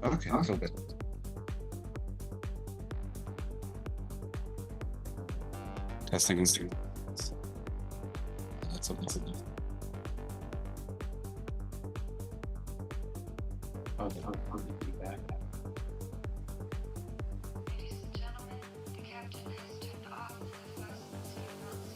Okay, so good. Testing instrument. That's something. Okay, I'll be back. Ladies and gentlemen, the captain has turned off the fasten seatbelts.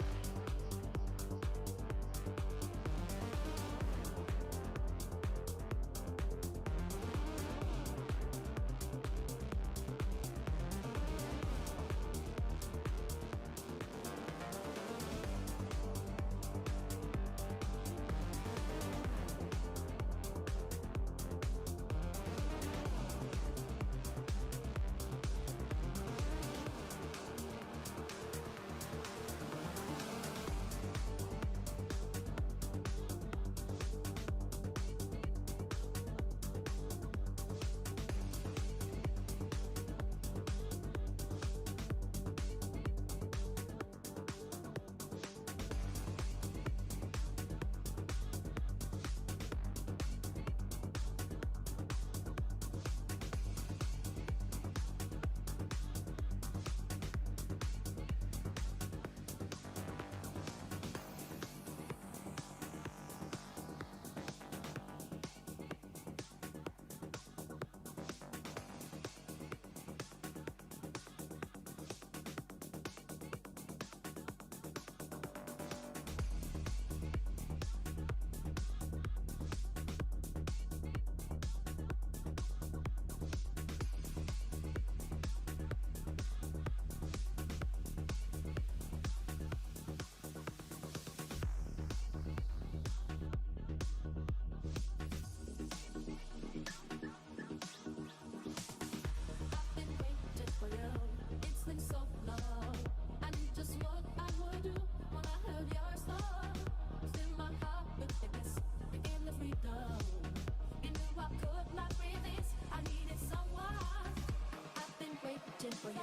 For you,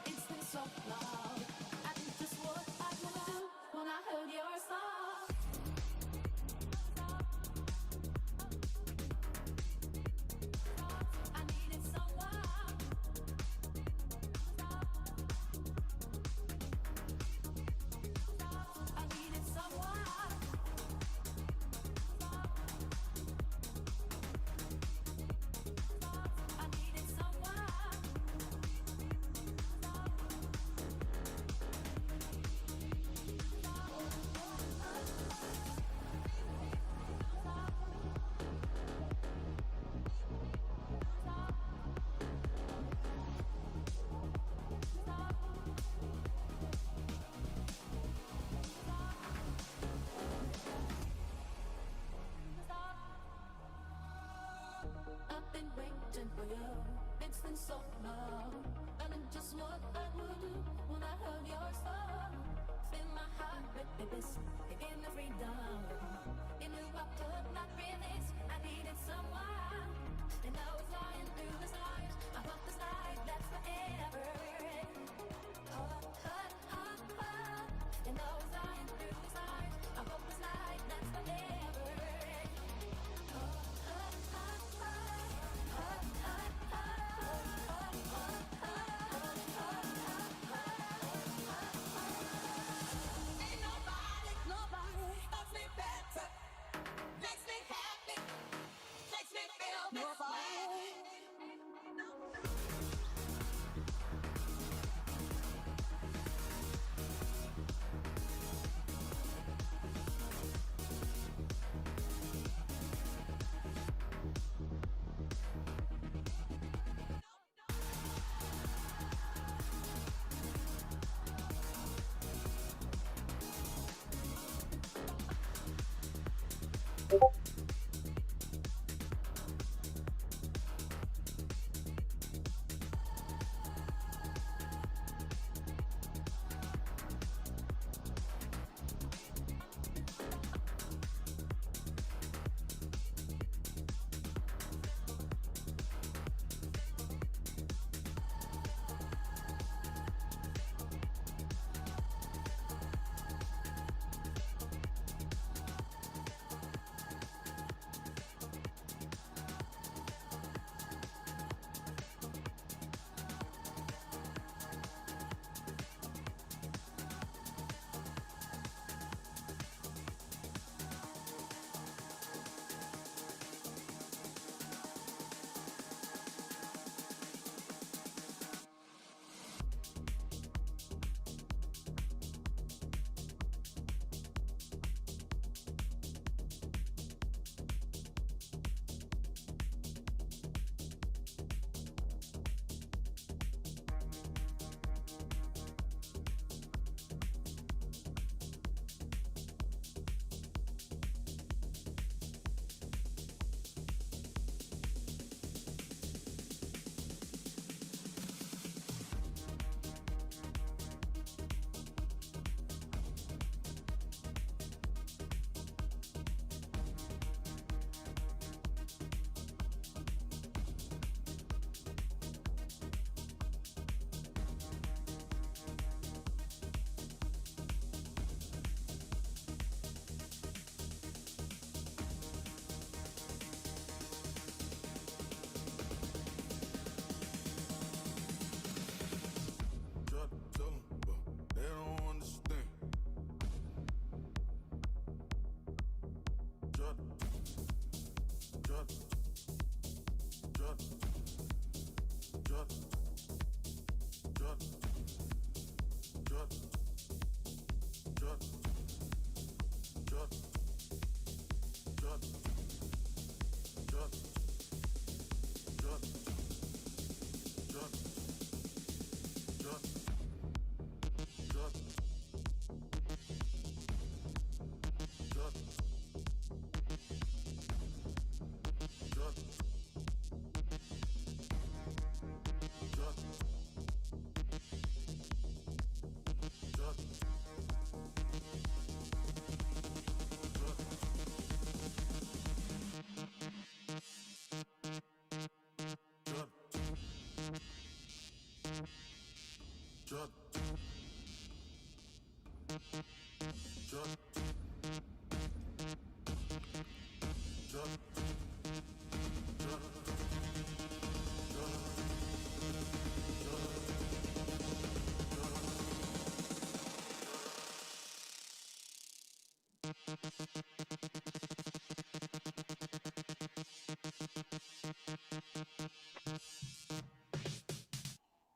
it's been so long. I did just what I wanna do when I heard your song. I needed someone. I needed someone. I needed someone. I've been waiting for you. It's been so long. I knew just what I would do when I heard your song. Fill my heart with this, in the freedom. You knew I could not resist. I needed someone. And I was lying through the stars. I hope this night that's forever. And I was lying through the stars. I hope this night that's forever. Ain't nobody loves me better, makes me happy, makes me feel this way.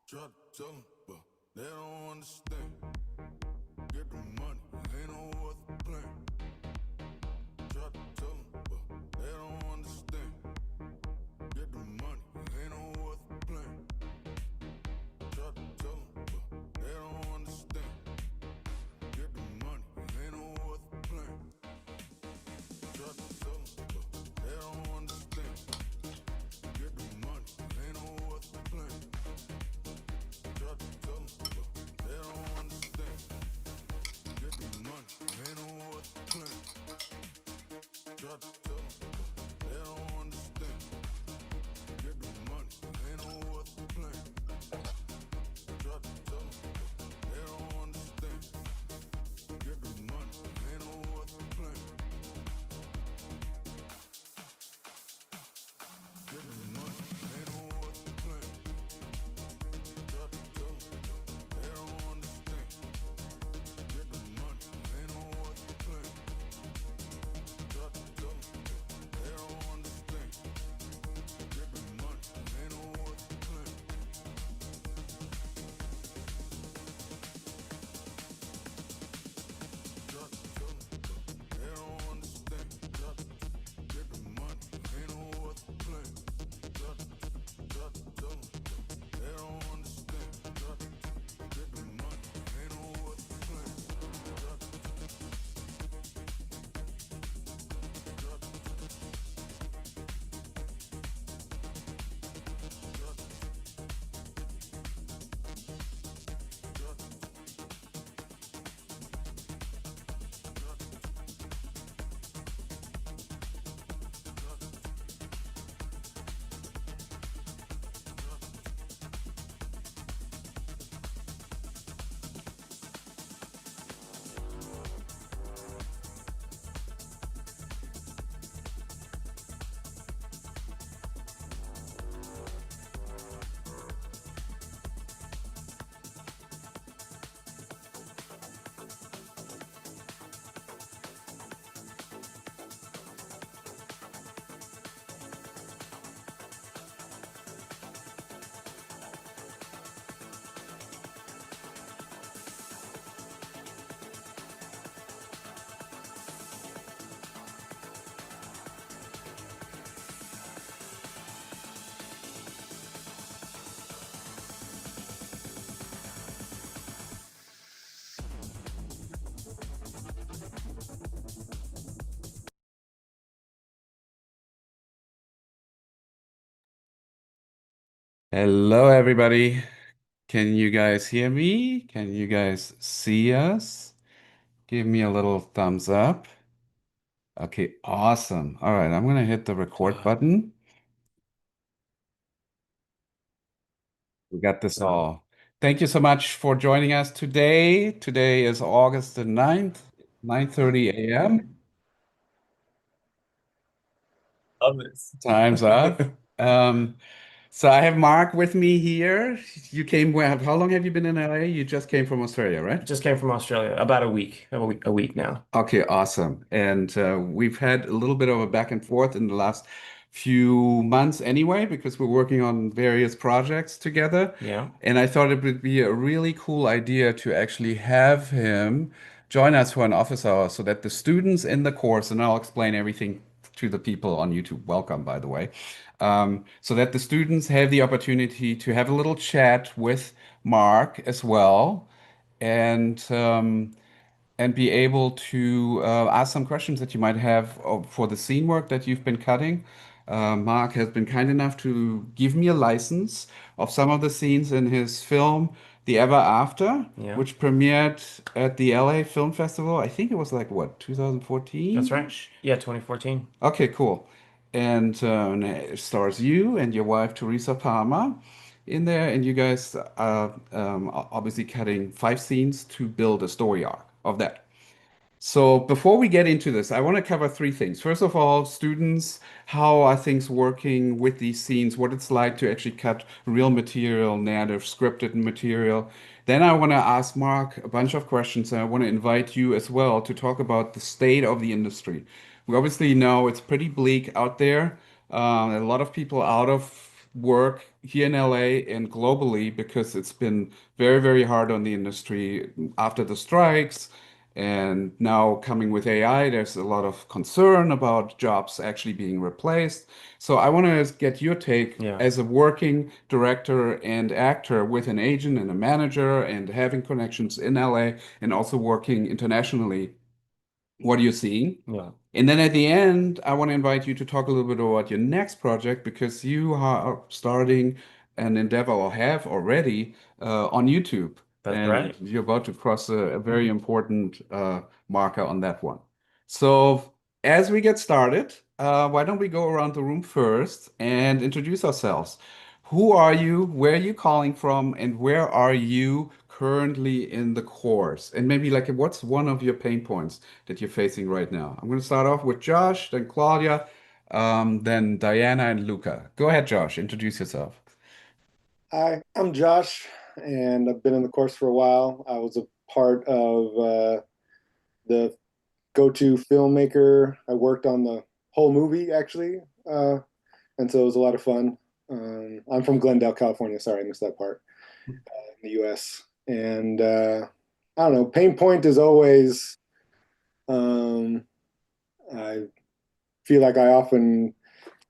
Try to tell them, but they don't understand. Get the money, ain't no worth playing. Try to tell them, but they don't understand. Get the money, ain't no worth playing. Try to tell them, but they don't understand. Get the money, ain't no worth playing. Try to tell them, but they don't understand. Get the money, ain't no worth playing. Try to tell them, but they don't understand. Get the money, ain't no worth playing. Try to tell them, but they don't understand. Get the money, ain't no worth playing. Try to tell them, but they don't understand. Get the money, ain't no worth playing. Get the money, ain't no worth playing. Try to tell them, but they don't understand. Get the money, ain't no worth playing. Try to tell them, but they don't understand. Get the money, ain't no worth playing. Try to tell them, but they don't understand. Try to get the money, ain't no worth playing. Try to tell them, but they don't understand. Try to get the money, ain't no worth playing. Try to Hello, everybody. Can you guys hear me? Can you guys see us? Give me a little thumbs up. Okay, awesome. All right, I'm gonna hit the record button. We got this all. Thank you so much for joining us today. Today is August the 9th, 9:30 a.m. Love this. Time's up. So I have Mark with me here. You came where? How long have you been in LA? You just came from Australia, right? Just came from Australia about a week now. Okay, awesome. And we've had a little bit of a back and forth in the last few months anyway, because we're working on various projects together. Yeah. And I thought it would be a really cool idea to actually have him join us for an office hour so that the students in the course, and I'll explain everything to the people on YouTube, welcome, by the way, so that the students have the opportunity to have a little chat with Mark as well. And be able to ask some questions that you might have for the scene work that you've been cutting. Mark has been kind enough to give me a license of some of the scenes in his film, The Ever After, Yeah. which premiered at the LA Film Festival. I think it was like, what, That's right. 2014? Yeah, 2014. Okay, cool. And it stars you and your wife, Teresa Palmer, in there, and you guys are obviously cutting 5 scenes to build a story arc of that. So before we get into this, I want to cover 3 things. First of all, students, how are things working with these scenes, what it's like to actually cut real material, narrative, scripted material. Then I want to ask Mark a bunch of questions, and I want to invite you as well to talk about the state of the industry. We obviously know it's pretty bleak out there. A lot of people out of work here in LA and globally because it's been very, very hard on the industry after the strikes. And now coming with AI, there's a lot of concern about jobs actually being replaced. So I want to get your take Yeah. as a working director and actor with an agent and a manager and having connections in LA and also working internationally. What are you seeing? Yeah. And then at the end, I want to invite you to talk a little bit about your next project because you are starting an endeavor or have already on YouTube. That's And right. you're about to cross a very important marker on that one. So, as we get started, why don't we go around the room first and introduce ourselves? Who are you? Where are you calling from? And where are you currently in the course? And maybe like what's one of your pain points that you're facing right now? I'm going to start off with Josh, then Claudia, then Diana and Luca. Go ahead, Josh, introduce yourself. Hi, I'm Josh, and I've been in the course for a while. I was a part of the go-to filmmaker. I worked on the whole movie, actually, and so it was a lot of fun. I'm from Glendale, California. Sorry, I missed that part. In the U.S. And I don't know, pain point is always, I feel like I often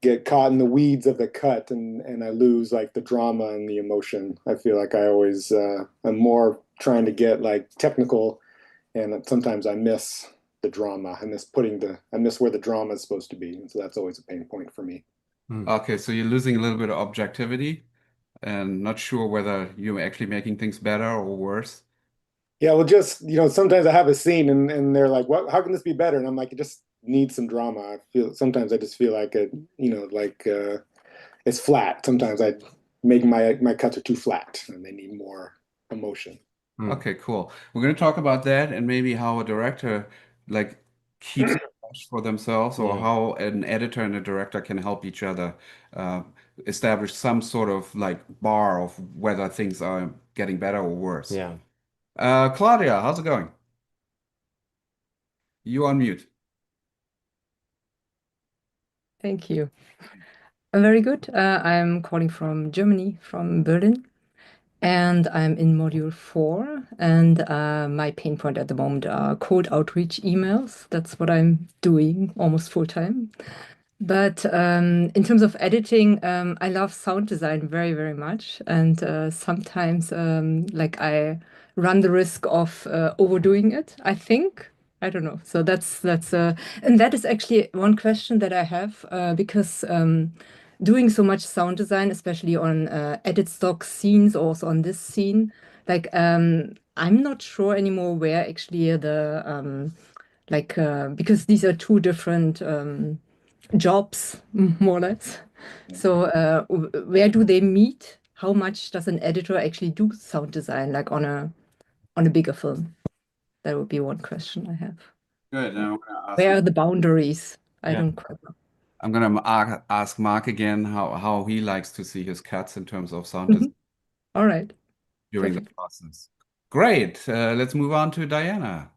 get caught in the weeds of the cut and I lose like the drama and the emotion. I feel like I always I'm more trying to get like technical and sometimes I miss the drama. I miss where the drama is supposed to be. And so that's always a pain point for me. Okay, so you're losing a little bit of objectivity and not sure whether you're actually making things better or worse. Yeah, well just, sometimes I have a scene and they're like, "What, how can this be better?" And I'm like, "It just needs some drama." I just feel like it's flat. Sometimes I make my cuts are too flat and they need more emotion. Okay, cool. We're going to talk about that and maybe how a director like keeps it fresh for themselves or Yeah. how an editor and a director can help each other uh, establish some sort of like bar of whether things are getting better or worse. Yeah. Claudia, how's it going? You on mute. Thank you. Very good. I'm calling from Germany, from Berlin, and I'm in module 4. And my pain point at the moment are cold outreach emails. That's what I'm doing almost full time. But in terms of editing, I love sound design very, very much. And sometimes like I run the risk of overdoing it, I think. I don't know. So and that is actually one question that I have because doing so much sound design, especially on edit stock scenes, also on this scene, like I'm not sure anymore where actually because these are 2 different jobs, more or less. So where do they meet? How much does an editor actually do sound design, like on a bigger film? That would be one question I have. Good. Now I'm going to ask Where are the boundaries? I Yeah. don't quite know. I'm going to ask Mark again how he likes to see his cuts in terms of sound design All right. during the Perfect. process. Great. Let's move on to Diana.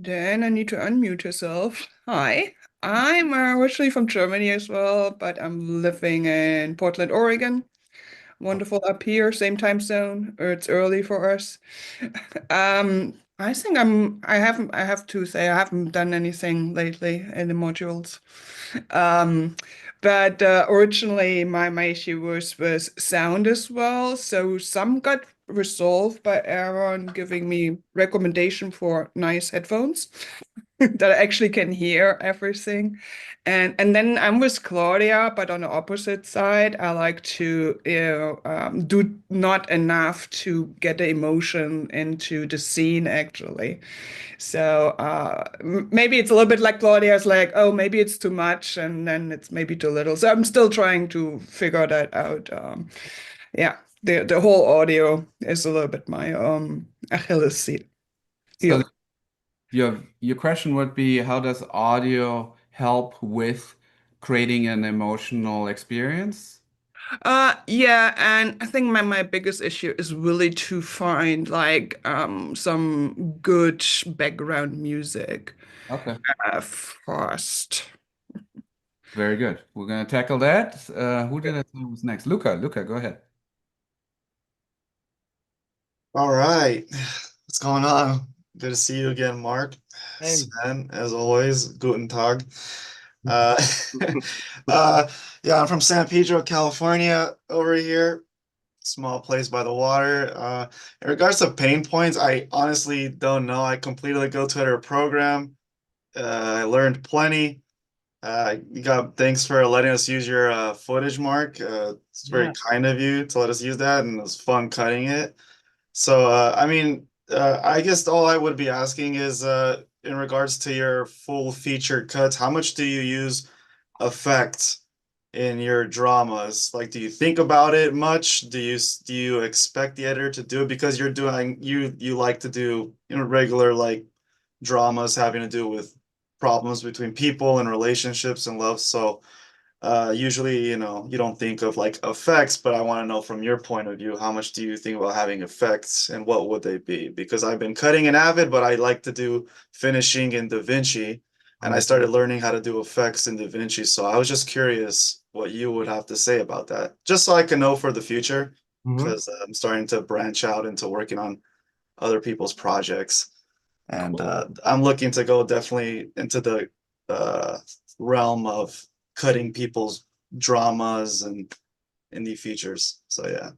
Dan, I need to unmute yourself. Hi, I'm originally from Germany as well, but I'm living in Portland, Oregon. Wonderful up here, same time zone. It's early for us. I think I have to say I haven't done anything lately in the modules. But originally my issue was sound as well. So some got resolved by Aaron giving me recommendation for nice headphones. that I actually can hear everything. And then I'm with Claudia, but on the opposite side, I like to do not enough to get the emotion into the scene actually. So maybe it's a little bit like Claudia's like, oh, maybe it's too much, and then it's maybe too little. So I'm still trying to figure that out. Yeah, the whole audio is a little bit my Achilles heel. So your question would be, how does audio help with creating an emotional experience? Yeah, and I think my biggest issue is really to find like some good background music Okay, first. very good. We're gonna tackle that. Who did I say was next? Luca. Luca, go ahead. All right. What's going on? Good to see you again, Mark. Hey. Sven, as always, guten Tag. Uh, yeah, I'm from San Pedro, California, over here. Small place by the water. In regards to pain points, I honestly don't know. I completed a Go Twitter program. I learned plenty. Thanks for letting us use your footage, Mark. It's very Yeah. kind of you to let us use that, and it was fun cutting it. So, I mean, I guess all I would be asking is, in regards to your full feature cuts, how much do you use effects in your dramas? Like, do you think about it much? Do you expect the editor to do it because you like to do, regular like dramas having to do with problems between people and relationships and love. So, usually, you don't think of like effects, but I want to know from your point of view, how much do you think about having effects and what would they be? Because I've been cutting in Avid, but I like to do finishing in DaVinci, and I started learning how to do effects in DaVinci. So I was just curious what you would have to say about that, just so I can know for the future, because I'm starting to branch out into working on other people's projects. And I'm looking to go definitely into the realm of cutting people's dramas and indie features. So yeah.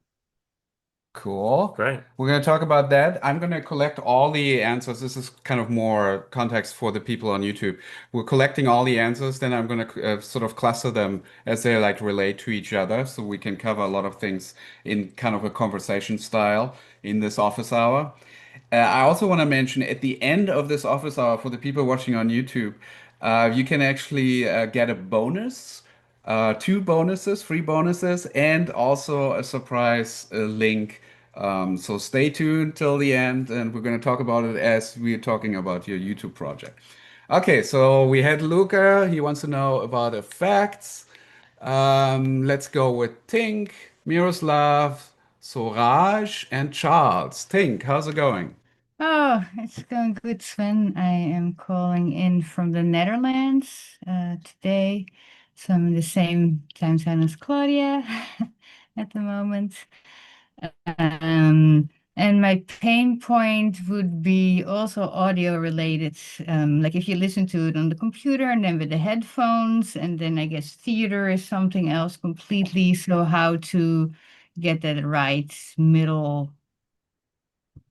Cool. Great. We're going to talk about that. I'm going to collect all the answers. This is kind of more context for the people on YouTube. We're collecting all the answers, then I'm going to sort of cluster them as they like relate to each other, so we can cover a lot of things in kind of a conversation style in this office hour. I also want to mention at the end of this office hour, for the people watching on YouTube, you can actually get a bonus, two bonuses, free bonuses, and also a surprise link. So stay tuned till the end, and we're going to talk about it as we're talking about your YouTube project. Okay, so we had Luca. He wants to know about effects. Let's go with Tink, Miroslav, Soraj, and Charles. Tink, how's it going? Oh, it's going good, Sven. I am calling in from the Netherlands today. So I'm in the same time zone as Claudia at the moment. And my pain point would be also audio related. Like if you listen to it on the computer and then with the headphones, and then I guess theater is something else completely. So how to get that right middle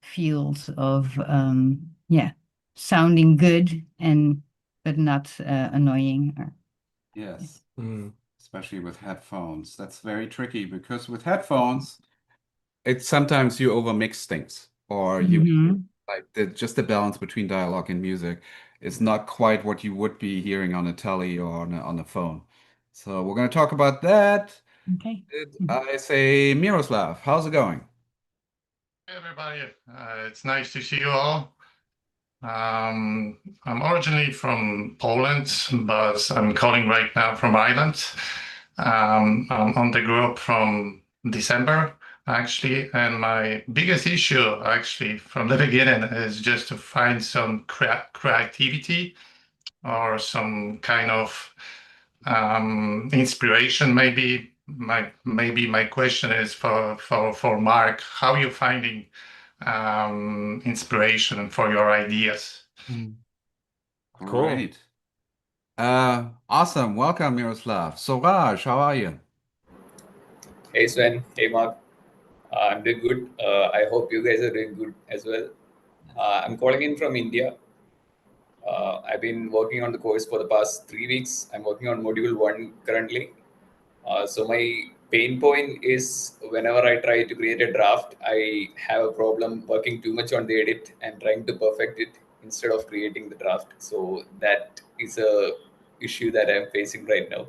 fields of yeah, sounding good and but not annoying or Yes, Mm. especially with headphones. That's very tricky because with headphones, it's sometimes you overmix things or you Mhm. like just the balance between dialogue and music is not quite what you would be hearing on a telly or on a phone. So we're going to talk about that. Okay. Did I say Miroslav, how's it going? Hey everybody, it's nice to see you all. I'm originally from Poland, but I'm calling right now from Ireland. I'm on the group from December, actually, and my biggest issue, actually, from the beginning is just to find some creativity or some kind of inspiration, maybe. Maybe my question is for Mark, how are you finding inspiration for your ideas? Cool. Great. Awesome. Welcome, Miroslav. So Raj, how are you? Hey Sven, hey Mark. I'm doing good. I hope you guys are doing good as well. I'm calling in from India. I've been working on the course for the past 3 weeks. I'm working on module 1 currently. So my pain point is whenever I try to create a draft, I have a problem working too much on the edit and trying to perfect it instead of creating the draft. So that is a issue that I'm facing right now.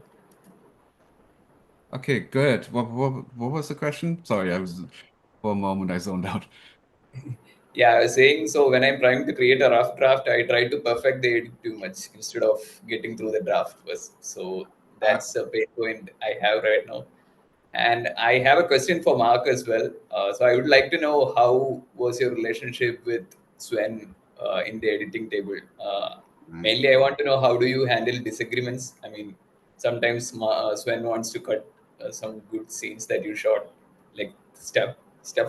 Okay, good. What was the question? Sorry, for a moment I zoned out. Yeah, I was saying, so when I'm trying to create a rough draft, I try to perfect the edit too much instead of getting through the draft first. So that's a pain point I have right now. And I have a question for Mark as well. So I would like to know, how was your relationship with Sven in the editing table? Mainly, I want to know, how do you handle disagreements? I mean, sometimes Sven wants to cut some good scenes that you shot, like stuff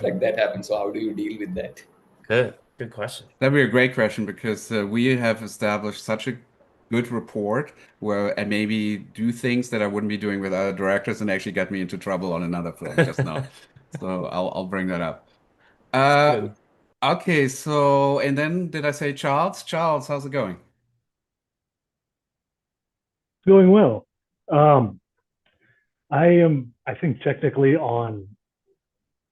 like that happens. So how do you deal with that? Good question. That'd be a great question because we have established such a good rapport where I maybe do things that I wouldn't be doing with other directors and actually got me into trouble on another film just now. So I'll bring that up. Good. Okay, so and then did I say Charles? Charles, how's it going? Going well. I think, technically on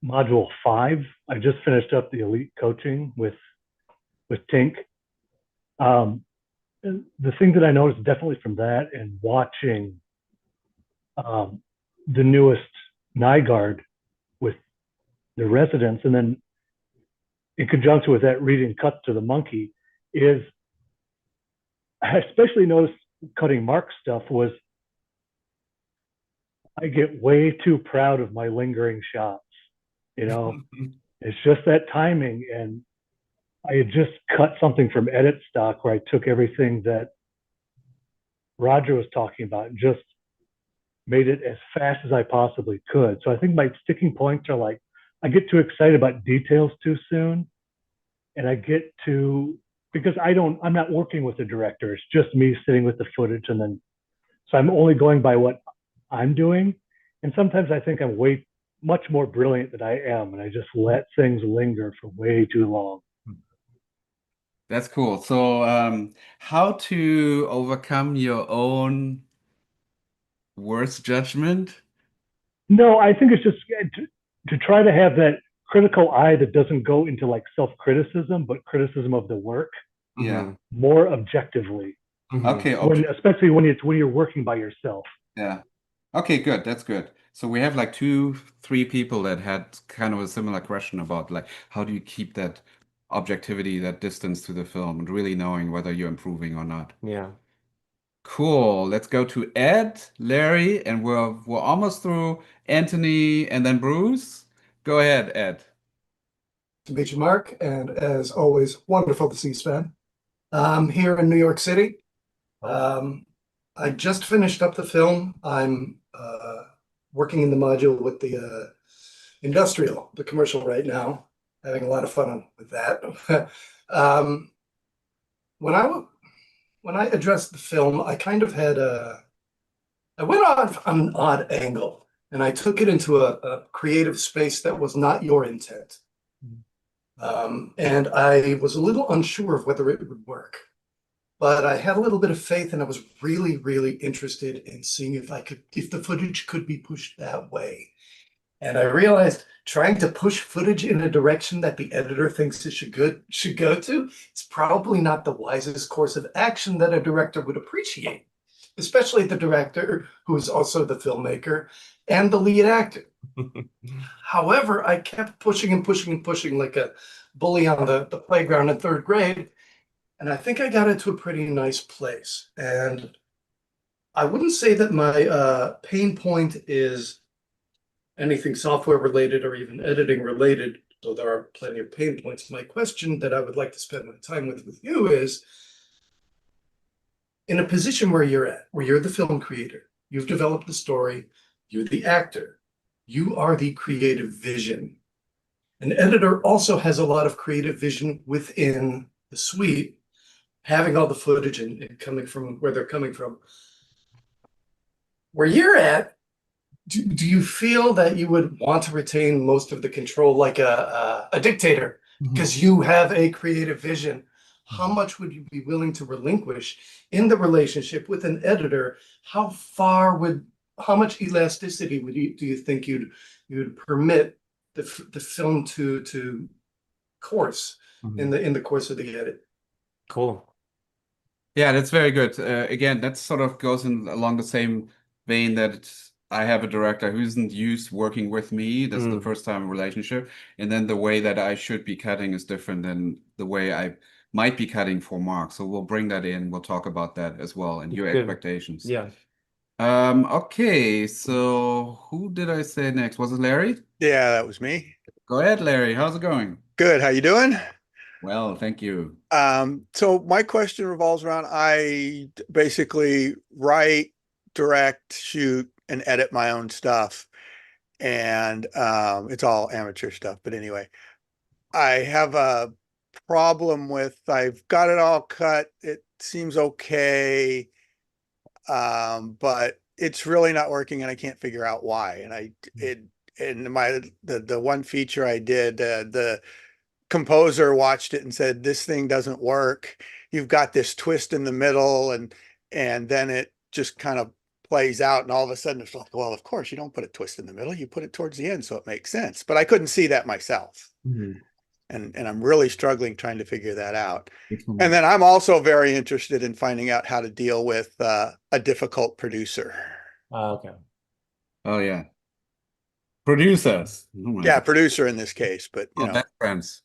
module 5. I just finished up the elite coaching with Tink. And the thing that I noticed definitely from that and watching the newest Nygaard with the residents, and then in conjunction with that reading Cuts to the Monkey, is I especially noticed cutting Mark's stuff was I get way too proud of my lingering shots. It's just that timing. And I had just cut something from edit stock where I took everything that Roger was talking about and just made it as fast as I possibly could. So I think my sticking points are like, I get too excited about details too soon. And I get to, because I'm not working with the director. It's just me sitting with the footage. And then, so I'm only going by what I'm doing. And sometimes I think I'm much more brilliant than I am. And I just let things linger for way too long. That's cool. So, how to overcome your own worst judgment? No, I think it's just to try to have that critical eye that doesn't go into like self-criticism, but criticism of the work. Yeah. More objectively. Okay. Especially when you're working by yourself. Yeah. Okay, good. That's good. So we have like 2, 3 people that had kind of a similar question about like how do you keep that objectivity, that distance to the film, and really knowing whether you're improving or not. Yeah. Cool. Let's go to Ed, Larry, and we're almost through Anthony and then Bruce. Go ahead, Ed. To meet you, Mark, and as always, wonderful to see Sven. I'm here in New York City. I just finished up the film. I'm working in the module with the industrial, the commercial right now, having a lot of fun with that. When I addressed the film, I kind of had I went on an odd angle, and I took it into a creative space that was not your intent. And I was a little unsure of whether it would work, but I had a little bit of faith, and I was really, really interested in seeing if the footage could be pushed that way. And I realized trying to push footage in a direction that the editor thinks it should go to, it's probably not the wisest course of action that a director would appreciate, especially the director who is also the filmmaker and the lead actor. However, I kept pushing and pushing and pushing like a bully on the playground in 3rd grade. And I think I got into a pretty nice place. And I wouldn't say that my pain point is anything software related or even editing related, though there are plenty of pain points. My question that I would like to spend my time with you is, in a position where you're at, where you're the film creator, you've developed the story, you're the actor, you are the creative vision. An editor also has a lot of creative vision within the suite, having all the footage and coming from where they're coming from. Where you're at, do you feel that you would want to retain most of the control like a dictator because you have a creative vision? how much would you be willing to relinquish in the relationship with an editor? How much elasticity do you think you'd permit the film to course in the course of the edit? Cool. Yeah, that's very good. Again, that sort of goes along the same vein that I have a director who isn't used working with me. This is the first time relationship. And then the way that I should be cutting is different than the way I might be cutting for Mark. So we'll bring that in. We'll talk about that as well and your Good. expectations. Yeah. Okay, so who did I say next? Was it Larry? Yeah, that was me. Go ahead, Larry. How's it going? Good. How you doing? Well, thank you. So my question revolves around I basically write, direct, shoot, and edit my own stuff. And it's all amateur stuff. But anyway, I have a problem with I've got it all cut. It seems okay. But it's really not working and I can't figure out why. And the one feature I did, the composer watched it and said, this thing doesn't work. You've got this twist in the middle and then it just kind of plays out. And all of a sudden it's like, well, of course you don't put a twist in the middle, you put it towards the end. So it makes sense, but I couldn't see that myself. And I'm really struggling trying to figure that out. And then I'm also very interested in finding out how to deal with a difficult producer. Okay. Oh, yeah. Producers. Oh, Yeah, producer in this case, but you know. Best friends.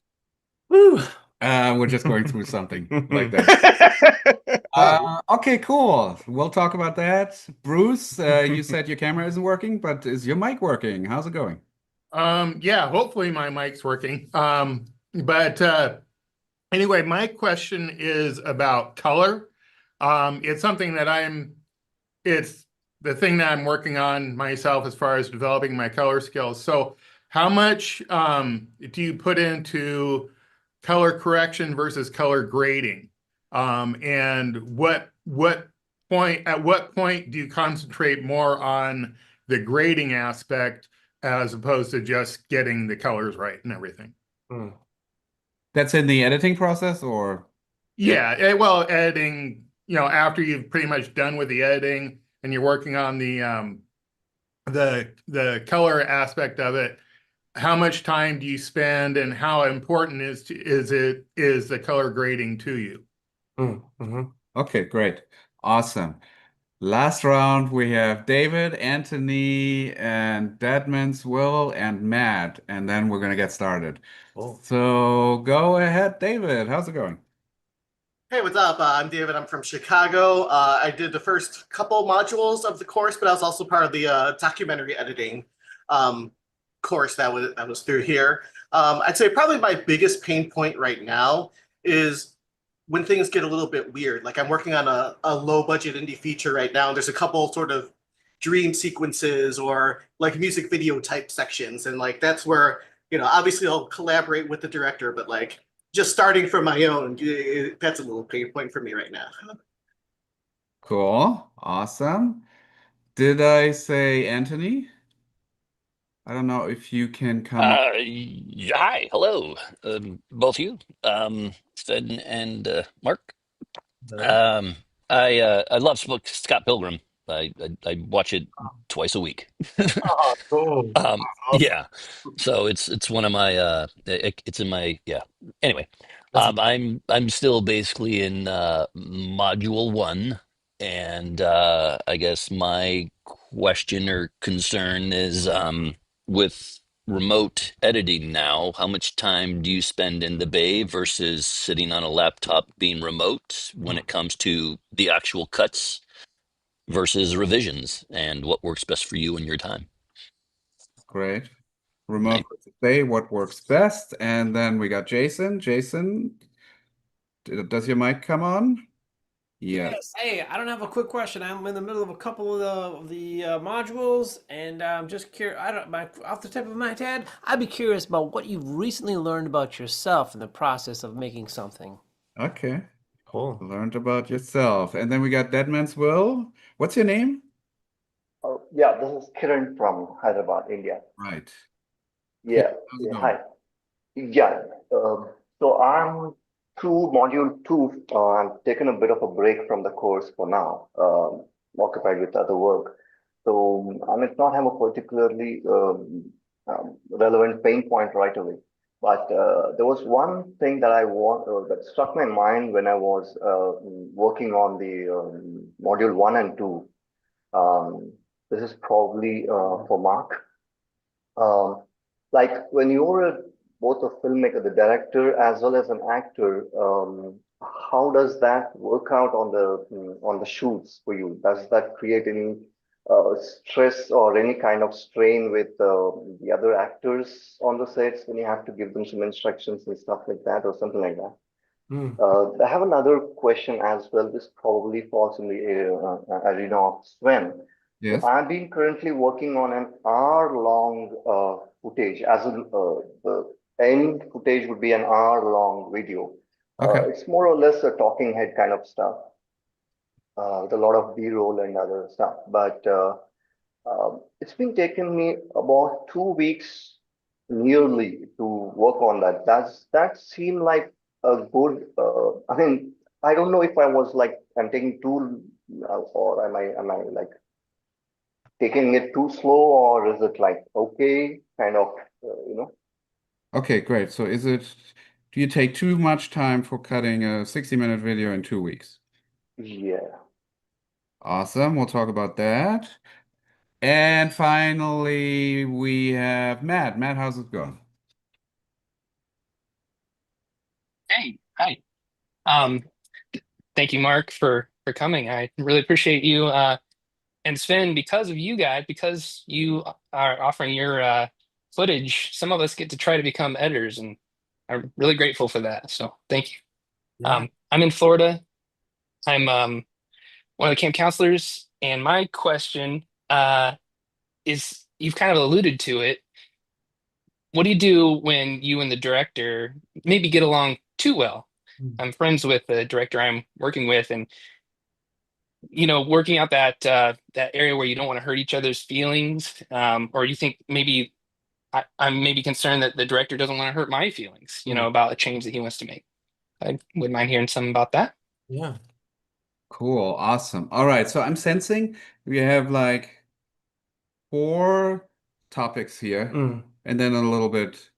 Woo. We're just going through something like that. Okay, cool. We'll talk about that. Bruce, you said your camera isn't working, but is your mic working? How's it going? Yeah, hopefully my mic's working. But anyway, my question is about color. It's something that it's the thing that I'm working on myself as far as developing my color skills. So how much do you put into color correction versus color grading? And at what point do you concentrate more on the grading aspect as opposed to just getting the colors right and everything? That's in the editing process, or? Yeah, well, editing, after you've pretty much done with the editing and you're working on the color aspect of it, how much time do you spend and how important is the color grading to you? Okay, great. Awesome. Last round, we have David, Anthony, and Deadman's Will, and Matt, and then we're going to get started. Cool. So go ahead, David. How's it going? Hey, what's up? I'm David. I'm from Chicago. I did the first couple modules of the course, but I was also part of the documentary editing course that was through here. I'd say probably my biggest pain point right now is when things get a little bit weird. Like I'm working on a low budget indie feature right now. There's a couple sort of dream sequences or like music video type sections. And like, that's where, obviously I'll collaborate with the director, but like just starting from my own, that's a little pain point for me right now. Cool. Awesome. Did I say Anthony? I don't know if you can come up. Hi, hello, both of you, Sven and Mark. I love Scott Pilgrim. I watch it twice a week. Oh, cool. Yeah, so it's one of my it's in my Anyway, I'm still basically in module 1, and I guess my question or concern is with remote editing now, how much time do you spend in the bay versus sitting on a laptop being remote when it comes to the actual cuts versus revisions, and what works best for you and your time? Great. Remote versus bay, what works best? And then we got Jason. Jason, does your mic come on? Yeah. Yes. Hey, I don't have a quick question. I'm in the middle of a couple of the modules, and I'm just curious. Off the tip of my head, I'd be curious about what you've recently learned about yourself in the process of making something. Okay. Cool. Learned about yourself. And then we got Deadman's Will. What's your name? Oh, yeah, this is Kiran from Hyderabad, India. Right. Yeah, How's it going? hi. Yeah, so I'm through module two, I've taken a bit of a break from the course for now, occupied with other work. So I might not have a particularly relevant pain point right away. But there was one thing that that struck my mind when I was working on the module one and two. This is probably for Mark. Like when both a filmmaker, the director, as well as an actor, how does that work out on the shoots for you? Does that create any stress or any kind of strain with the other actors on the sets when you have to give them some instructions and stuff like that, or something like that? I have another question as well. This probably falls in the arena of Sven. Yes. So I've been currently working on an hour-long footage, as in the end footage would be an hour-long video. Okay. It's more or less a talking head kind of stuff, with a lot of B-roll and other stuff. But it's been taking me about 2 weeks nearly to work on that. Does that seem like a good? I mean, I don't know if I was like I'm taking too, or am I like taking it too slow, or is it like okay, kind of, you know? Okay, great. So do you take too much time for cutting a 60-minute video in 2 weeks? Yeah. Awesome. We'll talk about that. And finally, we have Matt. Matt, how's it going? Hey, hi. Um, Thank you, Mark, for coming. I really appreciate you and Sven, because of you guys, because you are offering your footage, some of us get to try to become editors, and I'm really grateful for that. So thank you. Yeah. I'm in Florida. I'm one of the camp counselors, and my question is, you've kind of alluded to it. What do you do when you and the director maybe get along too well? I'm friends with the director I'm working with, and working out that area where you don't want to hurt each other's feelings, or you think maybe I'm maybe concerned that the director doesn't want to hurt my feelings, about a change that he wants to make. I wouldn't mind hearing something about that. Yeah. Cool. Awesome. All right. So I'm sensing we have like 4 topics here, and then a little bit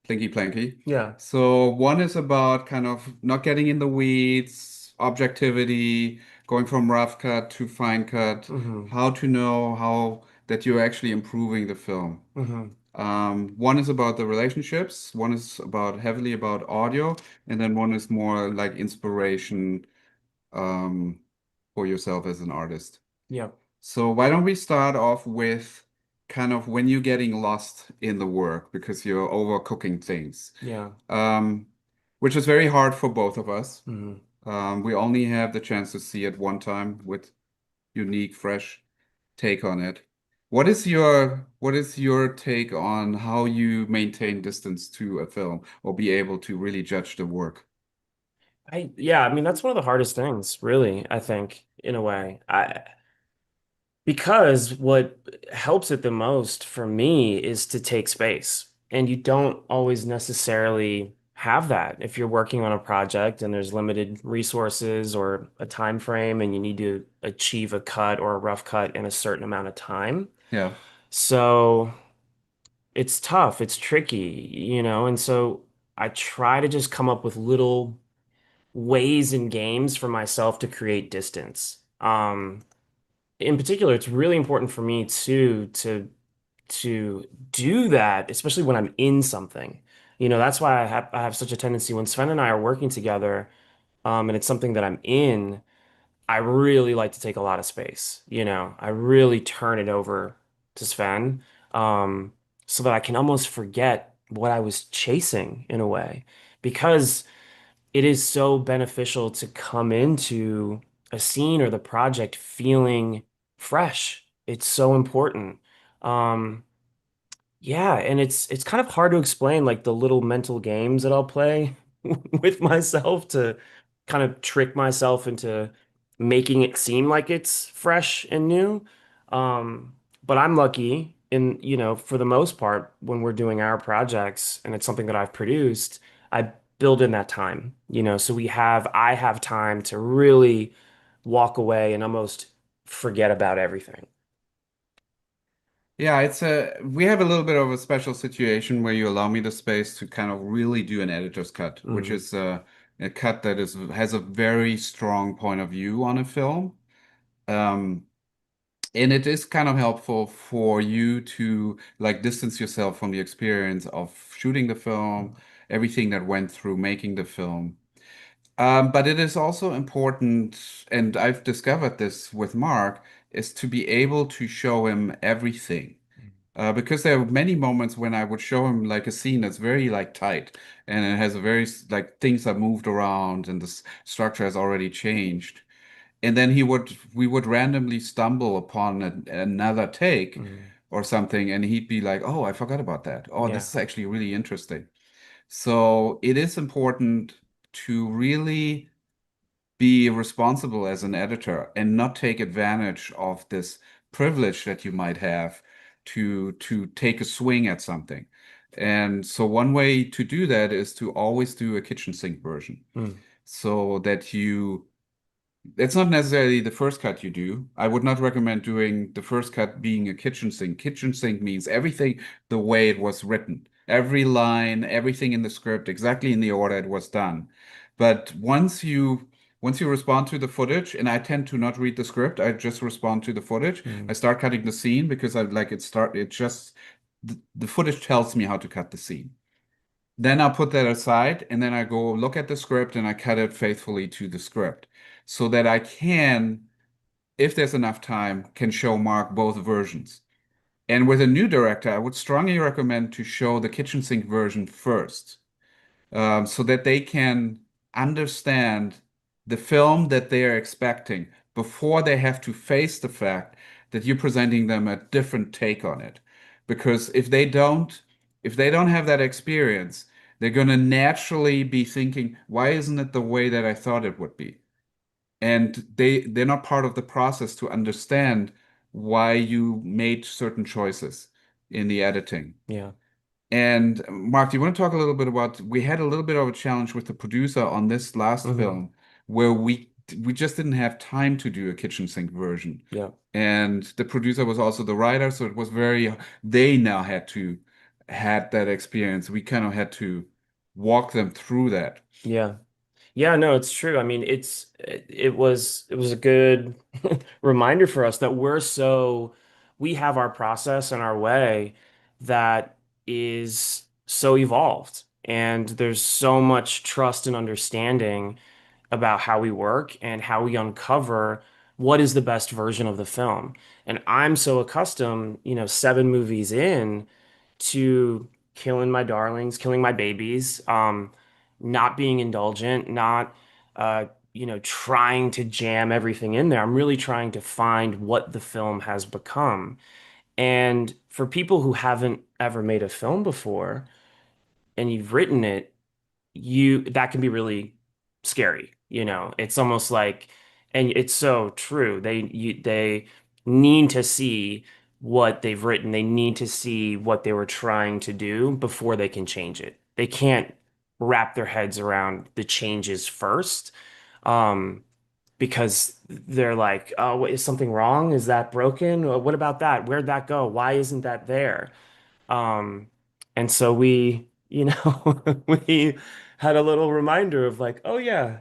plinky-planky. Yeah. So one is about kind of not getting in the weeds, objectivity, going from rough cut to fine cut, how to know how that you're actually improving the film. One is about the relationships, one is heavily about audio, and then one is more like inspiration for yourself as an artist. Yeah. So why don't we start off with kind of when you're getting lost in the work because you're overcooking things, Yeah. which is very hard for both of us. Mhm. We only have the chance to see it one time with unique, fresh take on it. What is your take on how you maintain distance to a film or be able to really judge the work? Yeah, I mean that's one of the hardest things, really, I think, in a way. Because what helps it the most for me is to take space. And you don't always necessarily have that if you're working on a project and there's limited resources or a time frame and you need to achieve a cut or a rough cut in a certain amount of time. Yeah. So it's tough, it's tricky, and so I try to just come up with little ways and games for myself to create distance. In particular, it's really important for me to do that, especially when I'm in something. That's why I have such a tendency when Sven and I are working together, and it's something that I'm in, I really like to take a lot of space. I really turn it over to Sven, so that I can almost forget what I was chasing in a way, because it is so beneficial to come into a scene or the project feeling fresh. It's so important. Um, yeah, and it's kind of hard to explain like the little mental games that I'll play with myself to kind of trick myself into making it seem like it's fresh and new. But I'm lucky for the most part, when we're doing our projects and it's something that I've produced, I build in that time, so I have time to really walk away and almost forget about everything. Yeah, we have a little bit of a special situation where you allow me the space to kind of really do an editor's cut, which Mhm. is a cut that has a very strong point of view on a film. Um, and it is kind of helpful for you to like distance yourself from the experience of shooting the film, everything that went through making the film. But it is also important, and I've discovered this with Mark, is to be able to show him everything. Because there are many moments when I would show him like a scene that's very like tight and it has a very like things are moved around and the structure has already changed. And then we would randomly stumble upon another take or something, and he'd be like, "Oh, I forgot about that. Oh, Yeah. this is actually really interesting." So it is important to really be responsible as an editor and not take advantage of this privilege that you might have to take a swing at something. And so one way to do that is to always do a kitchen sink version Mm. so that it's not necessarily the first cut you do. I would not recommend doing the first cut being a kitchen sink. Kitchen sink means everything the way it was written, every line, everything in the script, exactly in the order it was done. But once you respond to the footage, and I tend to not read the script, I just respond to the footage. I start cutting the scene because I like it just the footage tells me how to cut the scene. Then I'll put that aside and then I go look at the script and I cut it faithfully to the script so that I can, if there's enough time, can show Mark both versions. And with a new director, I would strongly recommend to show the kitchen sink version first, so that they can understand the film that they are expecting before they have to face the fact that you're presenting them a different take on it. Because if they don't have that experience, they're going to naturally be thinking, why isn't it the way that I thought it would be? And they're not part of the process to understand why you made certain choices in the editing. Yeah. And Mark, do you want to talk a little bit about, we had a little bit of a challenge with the producer on this last film where we just didn't have time to do a kitchen sink version. Yeah. And the producer was also the writer, so it was they now had that experience. We kind of had to walk them through that. Yeah. Yeah, no, it's true. I mean, it was a good reminder for us that we have our process and our way that is so evolved. And there's so much trust and understanding about how we work and how we uncover what is the best version of the film. And I'm so accustomed, 7 movies in, to killing my darlings, killing my babies, not being indulgent, not trying to jam everything in there. I'm really trying to find what the film has become. And for people who haven't ever made a film before and you've written it, that can be really scary. It's almost like, and it's so true. They need to see what they've written. They need to see what they were trying to do before they can change it. They can't wrap their heads around the changes first, um, because they're like, oh, is something wrong? Is that broken? What about that? Where'd that go? Why isn't that there? Um, and so we had a little reminder of like, oh yeah,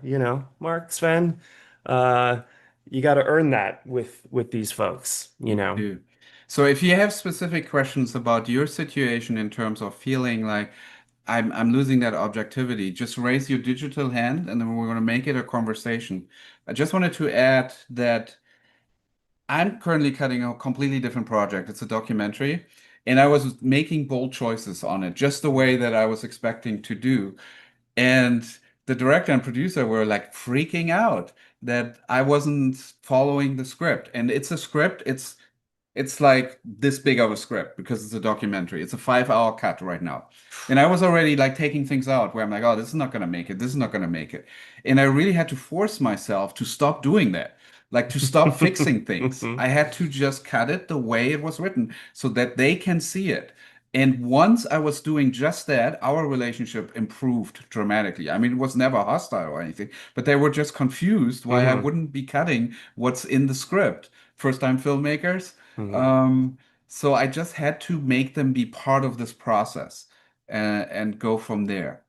Mark, Sven, uh, you got to earn that with these folks. Do. So if you have specific questions about your situation in terms of feeling like I'm losing that objectivity, just raise your digital hand and then we're going to make it a conversation. I just wanted to add that I'm currently cutting a completely different project. It's a documentary, and I was making bold choices on it, just the way that I was expecting to do. And the director and producer were like freaking out that I wasn't following the script. And it's a script, it's like this big of a script because it's a documentary. It's a 5-hour cut right now. And I was already like taking things out where I'm like, oh, this is not going to make it. This is not going to make it. And I really had to force myself to stop doing that, like to stop fixing things. I had to just cut it the way it was written so that they can see it. And once I was doing just that, our relationship improved dramatically. I mean, it was never hostile or anything, but they were just confused why I wouldn't be cutting what's in the script. First time filmmakers. So I just had to make them be part of this process and go from there.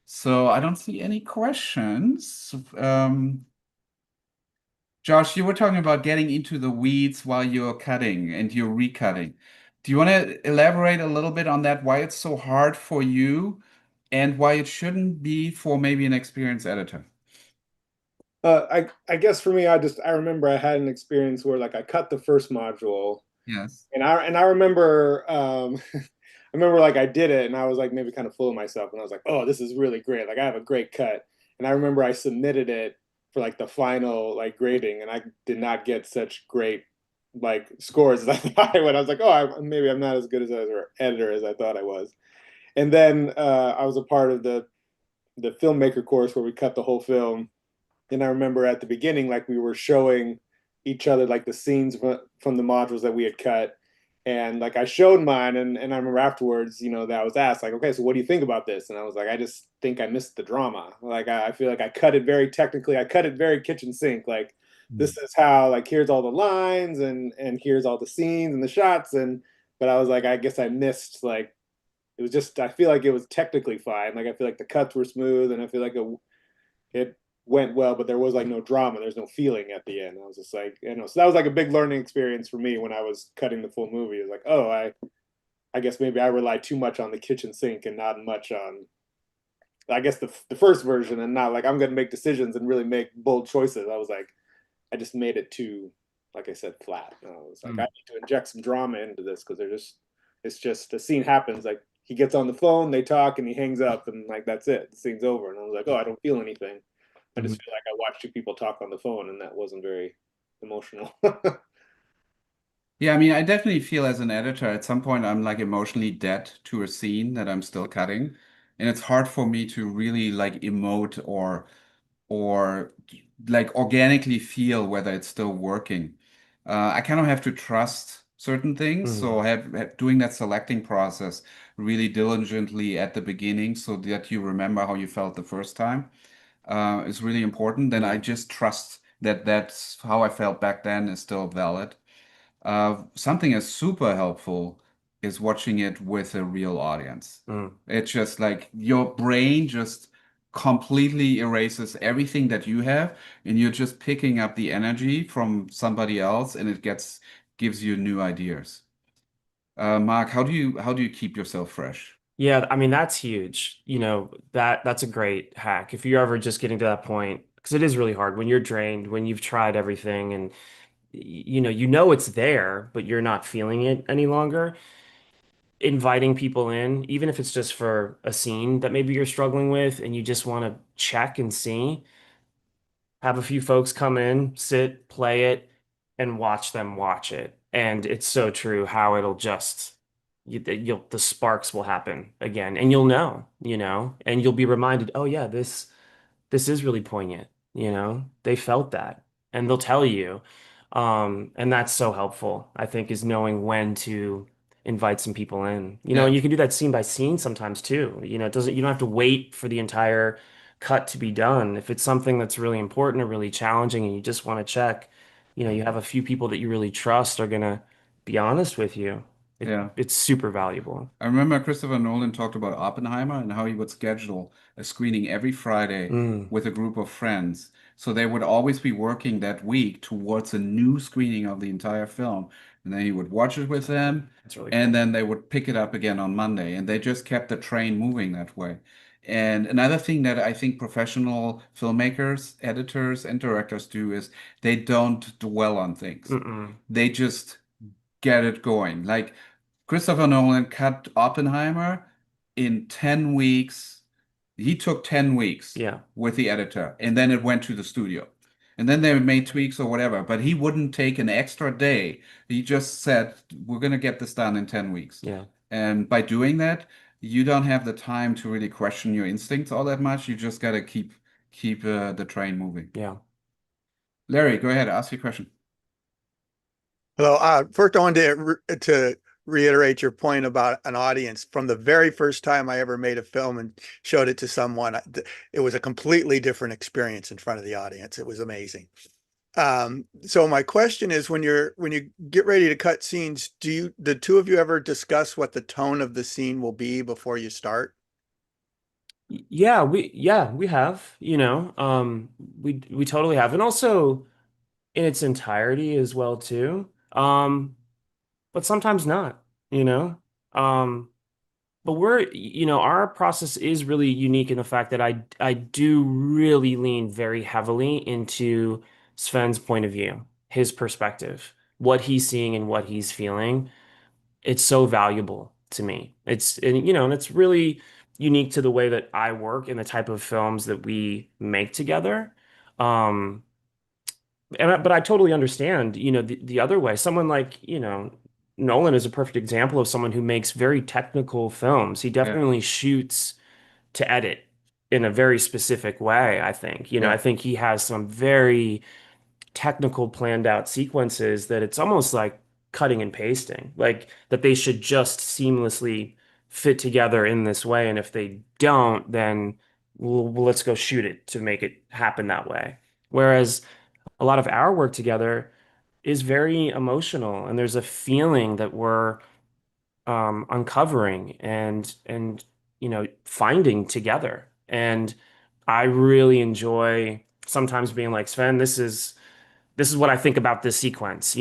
So I don't see any questions. Josh, you were talking about getting into the weeds while you're cutting and you're recutting. Do you want to elaborate a little bit on that, why it's so hard for you and why it shouldn't be for maybe an experienced editor? I guess for me, I remember I had an experience where like I cut the first module, Yes. and I remember I remember like I did it and I was like maybe kind of full of myself and I was like, oh, this is really great. Like I have a great cut. And I remember I submitted it for like the final like grading and I did not get such great like scores as I thought I would. I was like, oh, maybe I'm not as good as an editor as I thought I was. And then I was a part of the filmmaker course where we cut the whole film. And I remember at the beginning, like we were showing each other like the scenes from the modules that we had cut. And like I showed mine, and I remember afterwards, that I was asked, like, okay, so what do you think about this? And I was like, I just think I missed the drama. Like I feel like I cut it very technically, I cut it very kitchen sink. Like this is how, like, here's all the lines and here's all the scenes and the shots. But I was like, I guess I missed, like, it was just, I feel like it was technically fine. Like I feel like the cuts were smooth and I feel like it went well, but there was like no drama. There's no feeling at the end. I was just like, so that was like a big learning experience for me when I was cutting the full movie. It was like, oh, I guess maybe I relied too much on the kitchen sink and not much on, I guess, the first version, and not like I'm going to make decisions and really make bold choices. I was like, I just made it too, like I said, flat. And I was like, I need to inject some drama into this because it's just the scene happens. Like he gets on the phone, they talk, and he hangs up, and like that's it. The scene's over. And I was like, oh, I don't feel anything. I just feel like I watched two people talk on the phone, and that wasn't very emotional. Yeah, I mean, I definitely feel as an editor, at some point I'm like emotionally dead to a scene that I'm still cutting. And it's hard for me to really like emote or like organically feel whether it's still working. I kind of have to trust certain things, so doing that selecting process really diligently at the beginning so that you remember how you felt the first time is really important. Then I just trust that that's how I felt back then is still valid. Something is super helpful is watching it with a real audience. It's just like your brain just completely erases everything that you have, and you're just picking up the energy from somebody else, and it gives you new ideas. Mark, how do you keep yourself fresh? Yeah, I mean that's huge. That's a great hack. If you're ever just getting to that point, because it is really hard when you're drained, when you've tried everything and you know it's there, but you're not feeling it any longer. Inviting people in, even if it's just for a scene that maybe you're struggling with and you just want to check and see, have a few folks come in, sit, play it, and watch them watch it. And it's so true how it'll just the sparks will happen again and and you'll be reminded, oh yeah, this is really poignant, they felt that and they'll tell you. And that's so helpful, I think, is knowing when to invite some people in, Yeah. and you can do that scene by scene sometimes too. You don't have to wait for the entire cut to be done. If it's something that's really important or really challenging and you just want to check, you have a few people that you really trust are gonna be honest with you. Yeah. It's super valuable. I remember Christopher Nolan talked about Oppenheimer and how he would schedule a screening every Friday with a group of friends. So they would always be working that week towards a new screening of the entire film. And then he would watch it with them, That's really and cool. then they would pick it up again on Monday. And they just kept the train moving that way. And another thing that I think professional filmmakers, editors, and directors do is they don't dwell on things. Mm-mm. They just get it going. Like Christopher Nolan cut Oppenheimer in 10 weeks. He took 10 weeks Yeah. with the editor, and then it went to the studio. And then they made tweaks or whatever, but he wouldn't take an extra day. He just said, we're going to get this done in 10 weeks. Yeah. And by doing that, you don't have the time to really question your instincts all that much. You just got to keep the train moving. Yeah. Larry, go ahead, ask your question. Hello. First, I wanted to reiterate your point about an audience. From the very first time I ever made a film and showed it to someone, it was a completely different experience in front of the audience. It was amazing. So my question is, when you get ready to cut scenes, the two of you ever discuss what the tone of the scene will be before you start? Yeah, we have, we totally have. And also in its entirety as well too. But sometimes not, you know. Um, but our process is really unique in the fact that I do really lean very heavily into Sven's point of view, his perspective, what he's seeing and what he's feeling. It's so valuable to me. And it's really unique to the way that I work and the type of films that we make together. Um, but I totally understand, the other way. Someone like, Nolan is a perfect example of someone who makes very technical films. He Yeah. definitely shoots to edit in a very specific way, I think. I Yeah. think he has some very technical planned out sequences that it's almost like cutting and pasting, like that they should just seamlessly fit together in this way. And if they don't, then let's go shoot it to make it happen that way. Whereas a lot of our work together is very emotional, and there's a feeling that we're uncovering and finding together. And I really enjoy sometimes being like, Sven, this is what I think about this sequence,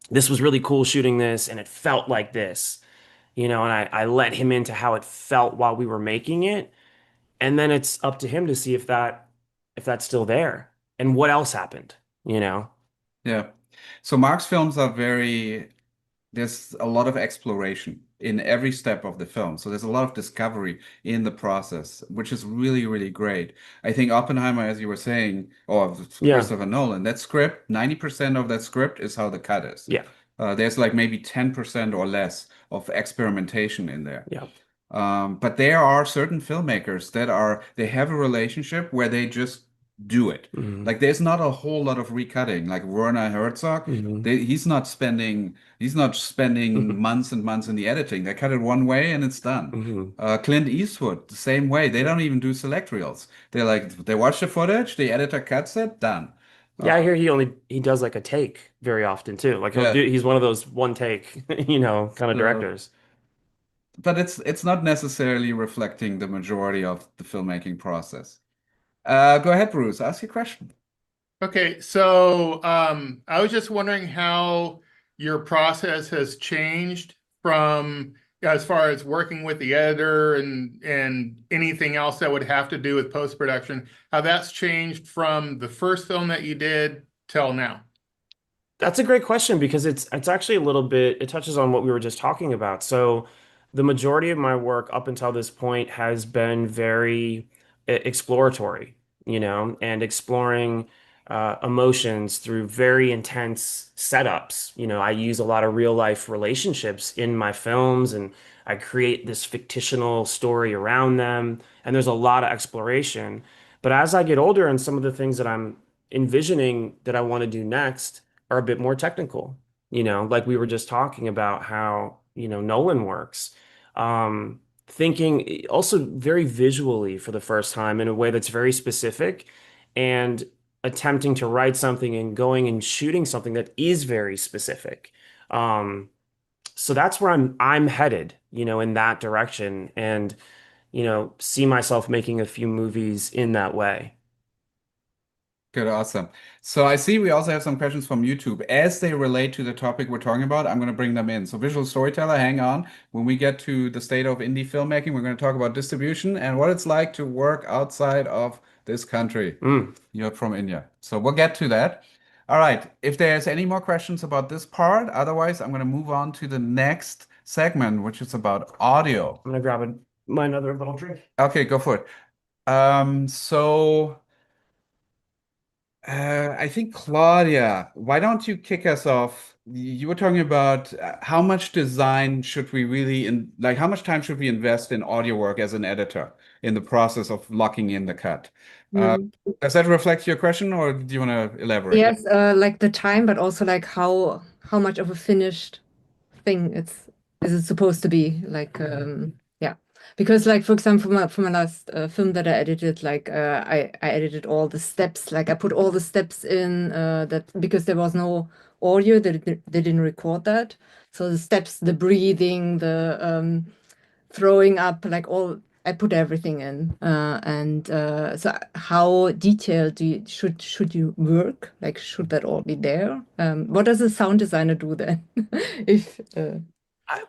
this was really cool shooting this and it felt like this, and I let him into how it felt while we were making it. And then it's up to him to see if that's still there and what else happened, you know? Yeah. So Mark's films are there's a lot of exploration in every step of the film. So there's a lot of discovery in the process, which is really, really great. I think Oppenheimer, as you were saying, or Yeah. Christopher Nolan, that script, 90% of that script is how the cut is. Yeah. There's like maybe 10% or less of experimentation in there. Yeah. But there are certain filmmakers they have a relationship where they just do it. Mhm. Like there's not a whole lot of recutting. Like Werner Herzog, Mhm. he's not spending months and months in the editing. They cut it one way and it's done. Mhm. Clint Eastwood, the same way. They don't even do select reels. They watch the footage, the editor cuts it, done. Yeah, I hear he does like a take very often too. Like Yeah. he's one of those one take, kind of directors. But it's not necessarily reflecting the majority of the filmmaking process. Go ahead, Bruce. Ask your question. Okay, so I was just wondering how your process has changed from as far as working with the editor and anything else that would have to do with post-production, how that's changed from the first film that you did till now. That's a great question because it's actually a little bit, it touches on what we were just talking about. So the majority of my work up until this point has been very exploratory, and exploring emotions through very intense setups. I use a lot of real life relationships in my films, and I create this fictional story around them, and there's a lot of exploration. But as I get older and some of the things that I'm envisioning that I want to do next are a bit more technical, like we were just talking about how, Nolan works. Thinking also very visually for the first time in a way that's very specific, and attempting to write something and going and shooting something that is very specific. Um, so that's where I'm headed, in that direction, and, see myself making a few movies in that way. Good, awesome. So I see we also have some questions from YouTube. As they relate to the topic we're talking about, I'm going to bring them in. So visual storyteller, hang on. When we get to the state of indie filmmaking, we're going to talk about distribution and what it's like to work outside of this country. You're from India. So we'll get to that. All right. If there's any more questions about this part, otherwise I'm going to move on to the next segment, which is about audio. I'm going to grab my another little drink. Okay, go for it. So I think Claudia, why don't you kick us off? You were talking about how much design should we really like how much time should we invest in audio work as an editor in the process of locking in the cut? Does that reflect your question, or do you want to elaborate? Yes, like the time, but also like how much of a finished thing is it supposed to be like yeah, because like for example for my last film that I edited, like I edited all the steps, like I put all the steps in that because there was no audio, they didn't record that, so the steps, the breathing, the throwing up, like all, I put everything in. And so how detailed should you work? Like, should that all be there? What does a sound designer do then? If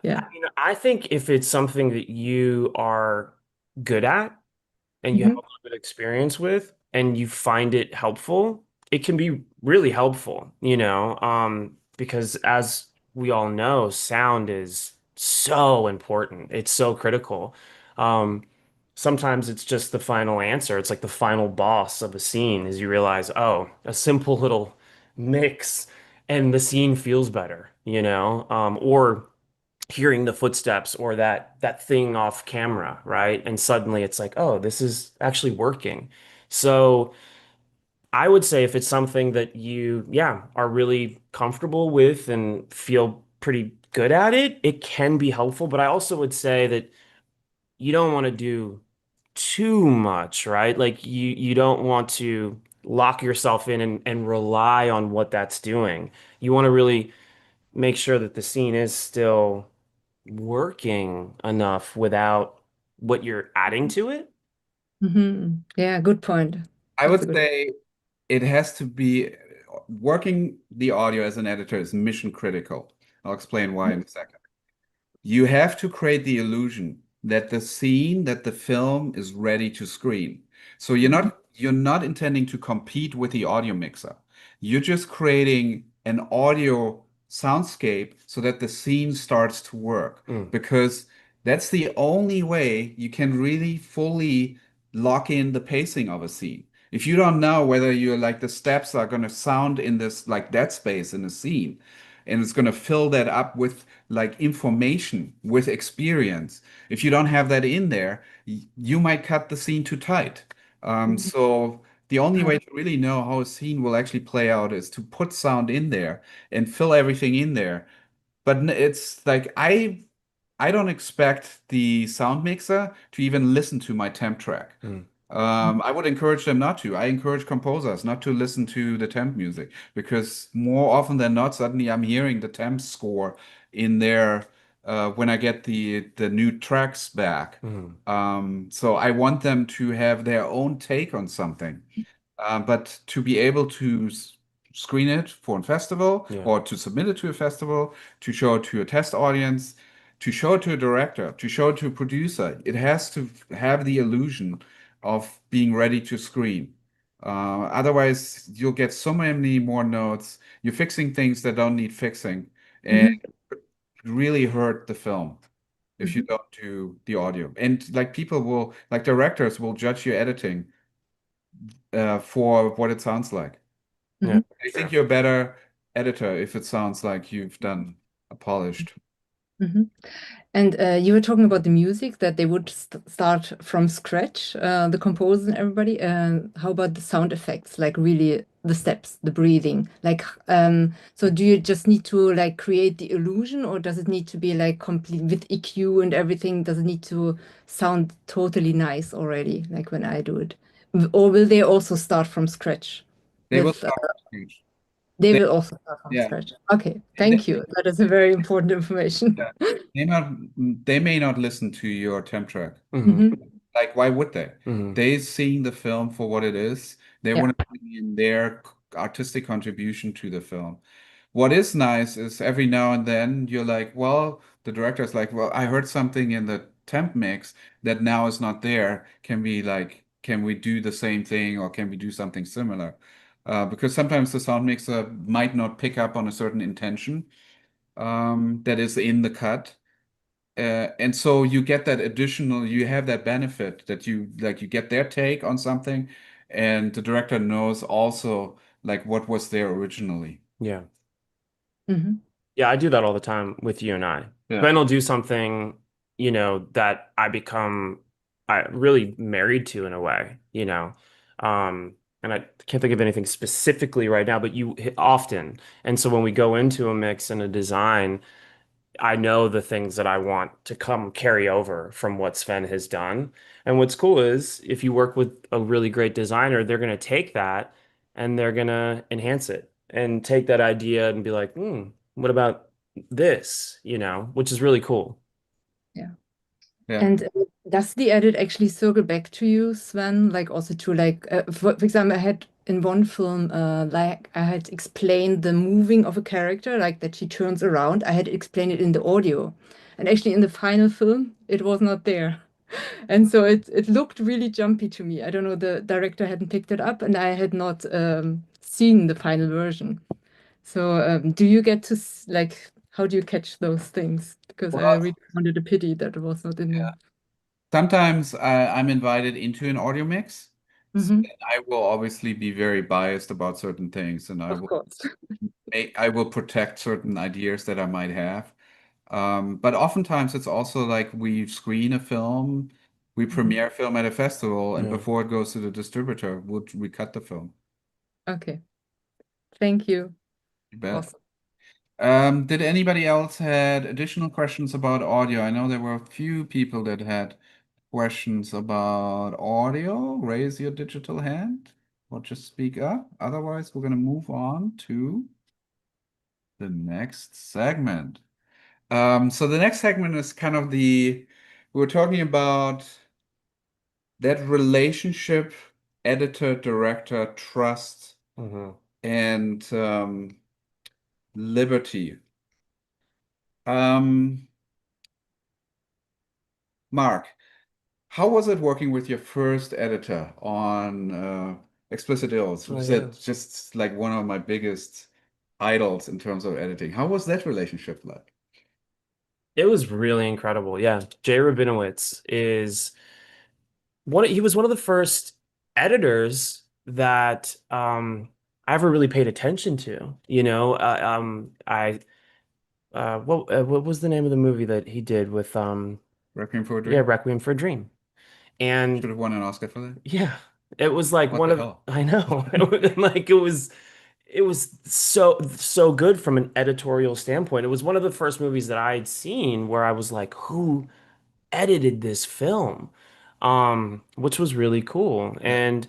yeah. I mean, I think if it's something that you are good at and you have Hmm. a little bit of experience with and you find it helpful, it can be really helpful, because as we all know, sound is so important. It's so critical. Um, Sometimes it's just the final answer. It's like the final boss of a scene is you realize, oh, a simple little mix and the scene feels better, or hearing the footsteps or that thing off camera, right? And suddenly it's like, oh, this is actually working. So I would say if it's something that you, yeah, are really comfortable with and feel pretty good at it, it can be helpful. But I also would say that you don't want to do too much, right? Like you don't want to lock yourself in and rely on what that's doing. You want to really make sure that the scene is still working enough without what you're adding to it. Yeah, good point. I That's a would good. say it has to be working the audio as an editor is mission critical. I'll explain why in a second. You have to create the illusion that the scene, that the film is ready to screen. So you're not intending to compete with the audio mixer. You're just creating an audio soundscape so that the scene starts to work Mm. because that's the only way you can really fully lock in the pacing of a scene. If you don't know whether you're like the steps are going to sound in this like dead space in a scene, and it's going to fill that up with like information, with experience. If you don't have that in there, you might cut the scene too tight. So the only way to really know how a scene will actually play out is to put sound in there and fill everything in there. But it's like I don't expect the sound mixer to even listen to my temp track. Mm. I would encourage them not to. I encourage composers not to listen to the temp music because more often than not, suddenly I'm hearing the temp score in there when I get the new tracks back. Mm. So I want them to have their own take on something. But to be able to screen it for a festival Yeah. or to submit it to a festival, to show it to a test audience, to show it to a director, to show it to a producer, it has to have the illusion of being ready to screen. Otherwise, you'll get so many more notes. You're fixing things that don't need fixing, and Mhm. it could really hurt the film if you Mhm. don't do the audio. And like people will, like directors will judge your editing for what it sounds like. Yeah, Mhm. I think sure. you're a better editor if it sounds like you've done a polished. Mhm. And you were talking about the music that they would start from scratch, the composers and everybody. How about the sound effects, like really the steps, the breathing? Like, so do you just need to like create the illusion, or does it need to be like complete with EQ and everything? Does it need to sound totally nice already, like when I do it? Or will they also start from scratch They will with, start from scratch. they They, will also start from yeah. scratch. Okay, They, thank you. That is a very important information. yeah. They not they may not listen to your temp track. Hmm. Hmm. Like, why would they? Hmm. They seeing the film for what it is. They Yeah. want to bring in their artistic contribution to the film. What is nice is every now and then you're like, well, the director's like, well, I heard something in the temp mix that now is not there. Can we do the same thing or can we do something similar? Because sometimes the sound mixer might not pick up on a certain intention that is in the cut. And so you get that additional, you have that benefit that you get their take on something, and the director knows also like what was there originally. Yeah. Hmm. Yeah, I do that all the time with you and I. Yeah. Then I'll do something, that I really married to in a way, and I can't think of anything specifically right now, but you often. And so when we go into a mix and a design, I know the things that I want to come carry over from what Sven has done. And what's cool is if you work with a really great designer, they're going to take that and they're going to enhance it and take that idea and be like, what about this? Which is really cool. Yeah. Yeah. And does the edit actually circle back to you, Sven? Like also to like, for example, I had in one film, like I had explained the moving of a character, like that she turns around. I had explained it in the audio, and actually in the final film, it was not there, and so it looked really jumpy to me. I don't know, the director hadn't picked it up, and I had not seen the final version. So do you get to like, how do you catch those things? Because I Well, really found it a pity that it was not in yeah. Sometimes I'm invited into an audio mix. the. And I will obviously be very biased about certain things, and Of course. I will protect certain ideas that I might have. But oftentimes it's also like we screen a film, we premiere a film at a festival, and Yeah. before it goes to the distributor, we cut the film. Okay. Thank you. You bet. Awesome. Did anybody else had additional questions about audio? I know there were a few people that had questions about audio. Raise your digital hand or just speak up. Otherwise, we're going to move on to the next segment. So the next segment is kind of we're talking about that relationship, editor, director, trust, and liberty. Mark, how was it working with your first editor on Explicit Ills, Oh, which is yeah. just like one of my biggest idols in terms of editing? How was that relationship like? It was really incredible. Yeah. Jay Rabinowitz he was one of the first editors that I ever really paid attention to. What was the name of the movie that he did with Requiem for a Dream? Requiem for a Dream. And Should have won an Oscar for that. yeah, it was like What one the of hell? I know. It was so good from an editorial standpoint. It was one of the first movies that I had seen where I was like, who edited this film? Which was really cool. And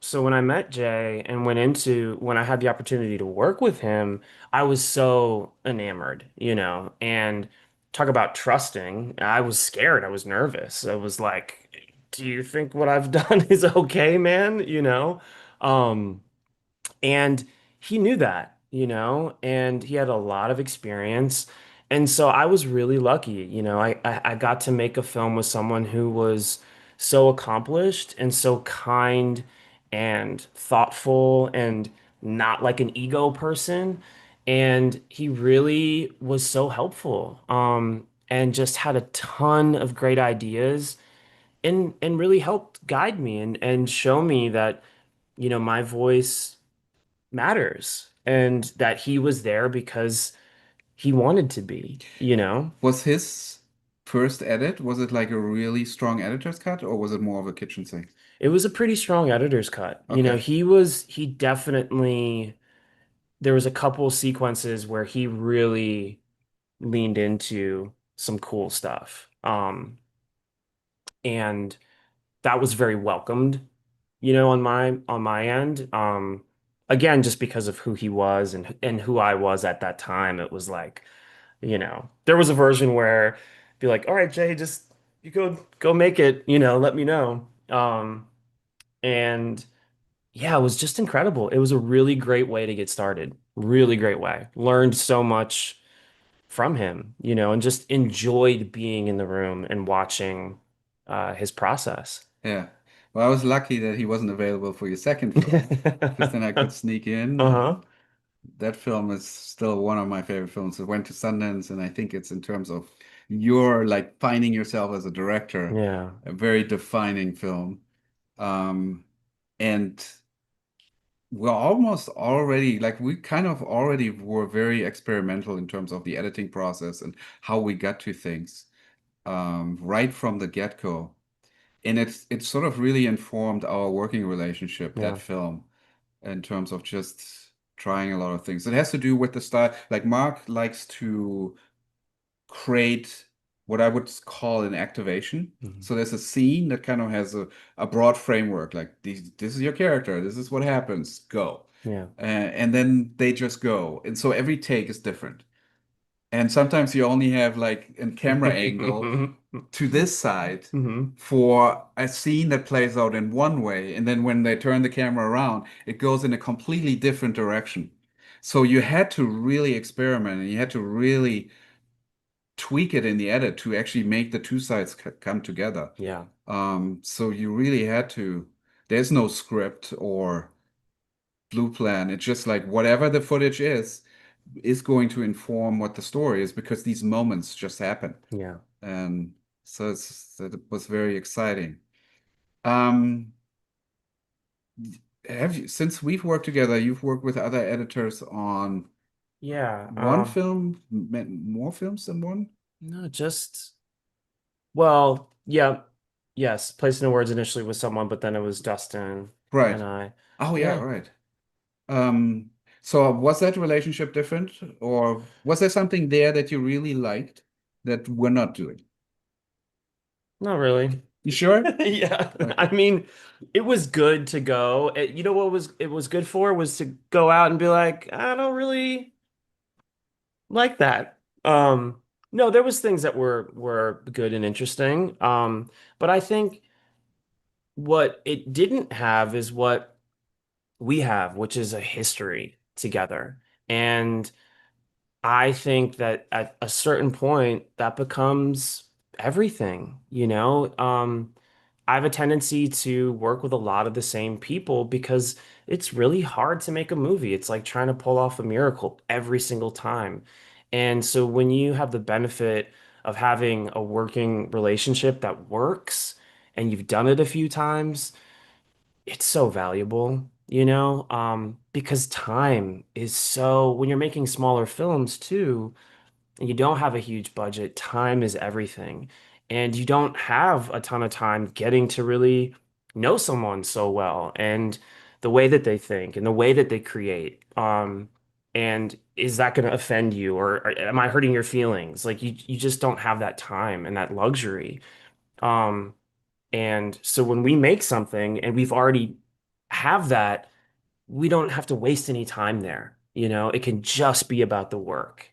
so when I met Jay and when I had the opportunity to work with him, I was so enamored, and talk about trusting. I was scared. I was nervous. I was like, do you think what I've done is okay, man? Um, and he knew that, and he had a lot of experience. And so I was really lucky, I got to make a film with someone who was so accomplished and so kind and thoughtful and not like an ego person. And he really was so helpful, and just had a ton of great ideas and really helped guide me and show me that, my voice matters and that he was there because he wanted to be. Was his first edit, was it like a really strong editor's cut or was it more of a kitchen sink? It was a pretty strong editor's cut. Okay. He definitely, there was a couple sequences where he really leaned into some cool stuff. And that was very welcomed, on my end. Again, just because of who he was and who I was at that time, it was like, there was a version where be like, all right, Jay, just you go make it, let me know. And yeah, it was just incredible. It was a really great way to get started. Really great way. Learned so much from him, and just enjoyed being in the room and watching his process. Yeah. Well, I was lucky that he wasn't available for your second film because then I could sneak in. Uh-huh. That film is still one of my favorite films. It went to Sundance, and I think it's in terms of your like finding yourself as a director, Yeah. a very defining film. And we're almost already like we kind of already were very experimental in terms of the editing process and how we got to things right from the get-go. And it sort of really informed our working relationship, Yeah. that film, in terms of just trying a lot of things. It has to do with the style. Like Mark likes to create what I would call an activation. Mhm. So there's a scene that kind of has a broad framework, like this is your character, this is what happens, go. Yeah. And then they just go. And so every take is different. And sometimes you only have like a camera angle to this side Mhm. for a scene that plays out in one way. And then when they turn the camera around, it goes in a completely different direction. So you had to really experiment and you had to really tweak it in the edit to actually make the two sides come together. Yeah. So you really had to, there's no script or blue plan. It's just like whatever the footage is going to inform what the story is because these moments just happen. Yeah. And so it was very exciting. Um, since we've worked together, you've worked with other editors on Yeah. one film, more films than one? No, just well, yeah, yes. Placing the words initially with someone, but then it was Dustin Right. and I. Oh yeah, Yeah. right. So was that relationship different, or was there something there that you really liked that we're not doing? Not really. You sure? Yeah. Okay. I mean, it was good to go. You know what was it was good for was to go out and be like, I don't really like that. No, there was things that were good and interesting. But I think what it didn't have is what we have, which is a history together. And I think that at a certain point that becomes everything, you know? I have a tendency to work with a lot of the same people because it's really hard to make a movie. It's like trying to pull off a miracle every single time. And so when you have the benefit of having a working relationship that works and you've done it a few times, it's so valuable, you know, because time is so, when you're making smaller films too, and you don't have a huge budget, time is everything. And you don't have a ton of time getting to really know someone so well and the way that they think and the way that they create. And is that going to offend you or am I hurting your feelings? Like you just don't have that time and that luxury. Um, and so when we make something and we've already have that, we don't have to waste any time there. You know, it can just be about the work.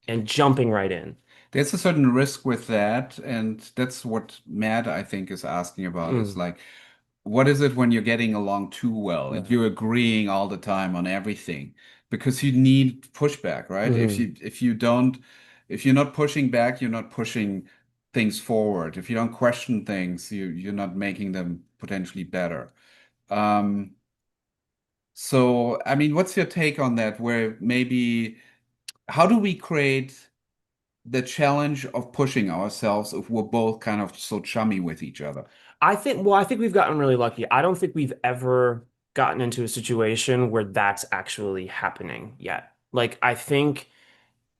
And jumping right in. There's a certain risk with that, and that's what Matt, I think, is asking about is Mm, like, what is it when you're getting along too well and right. you're agreeing all the time on everything? Because you need pushback, right? Hmm. If you don't, if you're not pushing back, you're not pushing things forward. If you don't question things, you're not making them potentially better. Um, so I mean, what's your take on that? Where maybe how do we create the challenge of pushing ourselves if we're both kind of so chummy with each other? I think we've gotten really lucky. I don't think we've ever gotten into a situation where that's actually happening yet. Like, I think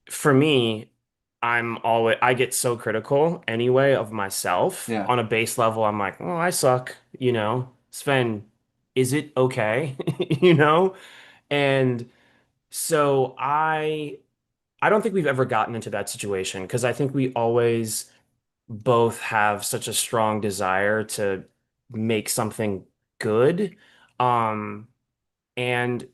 for me, I get so critical anyway of myself Yeah. on a base level. I'm like, oh, I suck, you know, Sven, is it okay? You know? And so I don't think we've ever gotten into that situation because I think we always both have such a strong desire to make something good. Um, and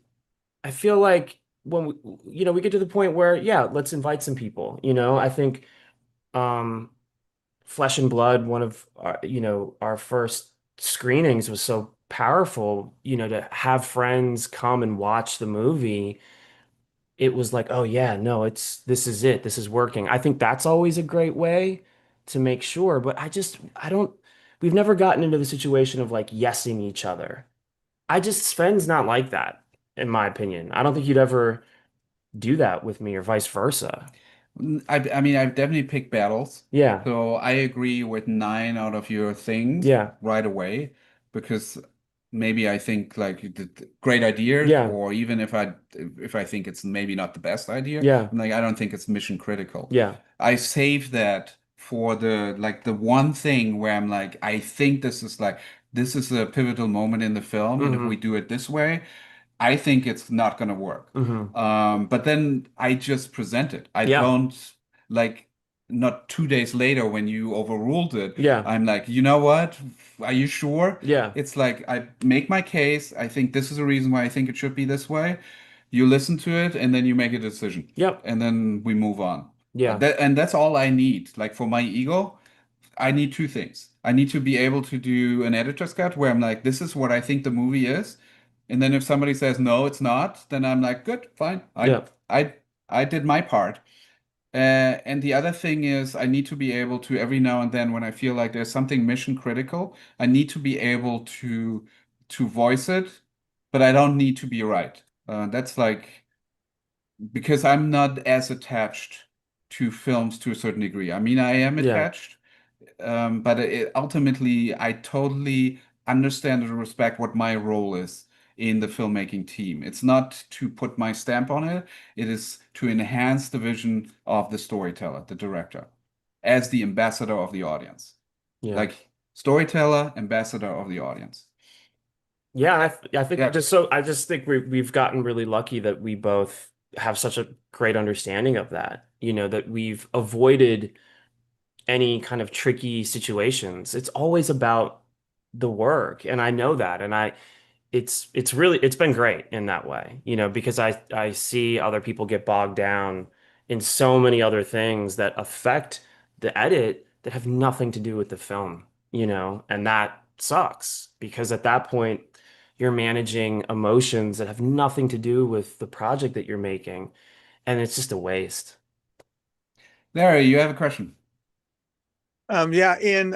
I feel like when we get to the point where, yeah, let's invite some people, you know, I think, um, Flesh and Blood, one of our, our first screenings was so powerful, to have friends come and watch the movie. It was like, oh yeah, no, this is it. This is working. I think that's always a great way to make sure, but I don't we've never gotten into the situation of like yesing each other. Sven's not like that, in my opinion. I don't think you'd ever do that with me or vice versa. I mean, I've definitely picked battles. Yeah. So I agree with nine out of your things Yeah. right away because maybe I think like you did great ideas, Yeah. or even if I think it's maybe not the best idea, Yeah. I'm like I don't think it's mission critical. Yeah. I save that for the one thing where I'm like I think this is a pivotal moment in the film, and if we Hmm. do it this way, I think it's not going to work. Hmm. But then I just present it. I Yeah. don't like not 2 days later when you overruled it. Yeah. I'm like, you know what? Are you sure? Yeah. It's like I make my case. I think this is a reason why I think it should be this way. You listen to it and then you make a decision. Yep. And then we move on. Yeah. That's all I need. Like for my ego, I need two things. I need to be able to do an editor's cut where I'm like, this is what I think the movie is. And then if somebody says no, it's not, then I'm like, good, fine. Yeah. I did my part. And the other thing is I need to be able to every now and then when I feel like there's something mission critical, I need to be able to voice it, but I don't need to be right. That's like because I'm not as attached to films to a certain degree. I mean, I am Yeah. attached, but ultimately, I totally understand and respect what my role is in the filmmaking team. It's not to put my stamp on it, it is to enhance the vision of the storyteller, the director, as the ambassador of the audience. Yeah. Like storyteller, ambassador of the audience. Yeah, I think Yeah. I just think we've gotten really lucky that we both have such a great understanding of that. That we've avoided any kind of tricky situations. It's always about the work, and I know that, and it's been great in that way, because I see other people get bogged down in so many other things that affect the edit that have nothing to do with the film, and that sucks because at that point you're managing emotions that have nothing to do with the project that you're making, and it's just a waste. Larry, you have a question. Yeah, in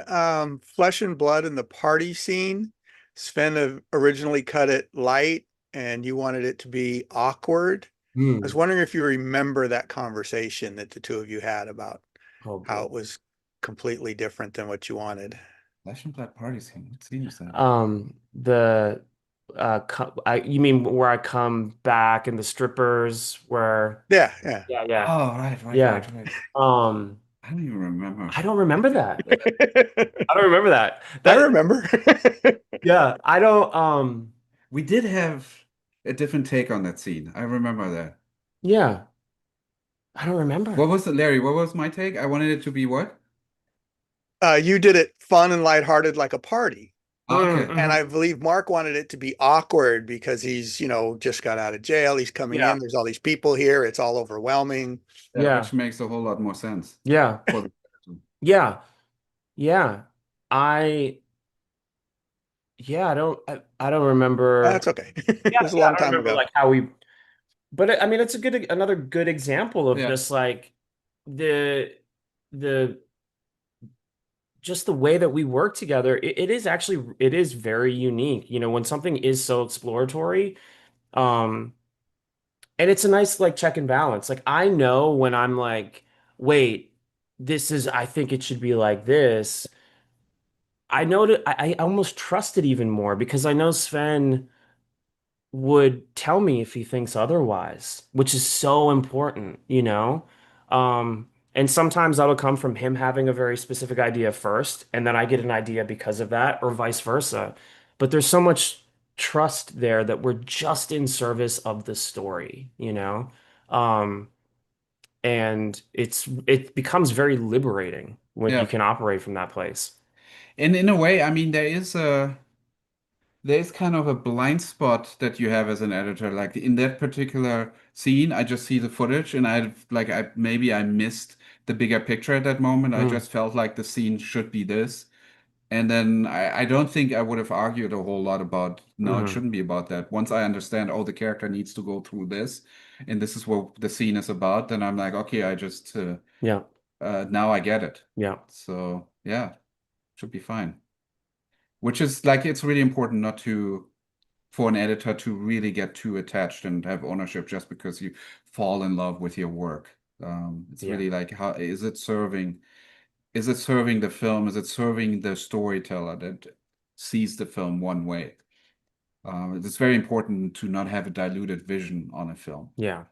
Flesh and Blood in the party scene, Sven originally cut it light and you wanted it to be awkward. I was wondering if you remember that conversation that the two of you had about Oh, how boy. it was completely different than what you wanted. Flesh and Blood party scene. What scene is that? You mean where I come back and the strippers where Yeah. Yeah. Oh, right. Yeah. I don't even remember. I don't remember that. I don't remember that. I remember. Yeah, I don't We did have a different take on that scene. I remember that. yeah. I don't remember. What was it, Larry? What was my take? I wanted it to be what? You did it fun and lighthearted like a party. Okay. And I believe Mark wanted it to be awkward because he's, just got out of jail. He's coming in. There's all these people here. It's all overwhelming. Yeah. Which makes a whole lot more sense. Yeah. For the Yeah. Yeah. I don't remember. That's okay. It Yeah, was a yeah, I long don't time remember ago. like how we but I mean it's another good example of Yeah. just like the just the way that we work together. It is very unique. When something is so exploratory, um and it's a nice like check and balance. Like I know when I'm like, wait, I think it should be like this. I know that I almost trust it even more because I know Sven would tell me if he thinks otherwise, which is so important. And sometimes that'll come from him having a very specific idea first, and then I get an idea because of that, or vice versa. But there's so much trust there that we're just in service of the story. Um, and it becomes very liberating when you Yeah. can operate from that place. And in a way, I mean, there's kind of a blind spot that you have as an editor. Like in that particular scene, I just see the footage and maybe I missed the bigger picture at that moment. I just felt like the scene should be this. And then I don't think I would have argued a whole lot about, no, it shouldn't be about that. Once I understand, oh, the character needs to go through this, and this is what the scene is about, then I'm like, okay, Yeah. now I get it. Yeah. So yeah, should be fine. Which is like, it's really important not for an editor to really get too attached and have ownership just because you fall in love with your work. It's Yeah. really like, how is it serving the film? Is it serving the storyteller that sees the film one way? It's very important to not have a diluted vision on a film. Yeah.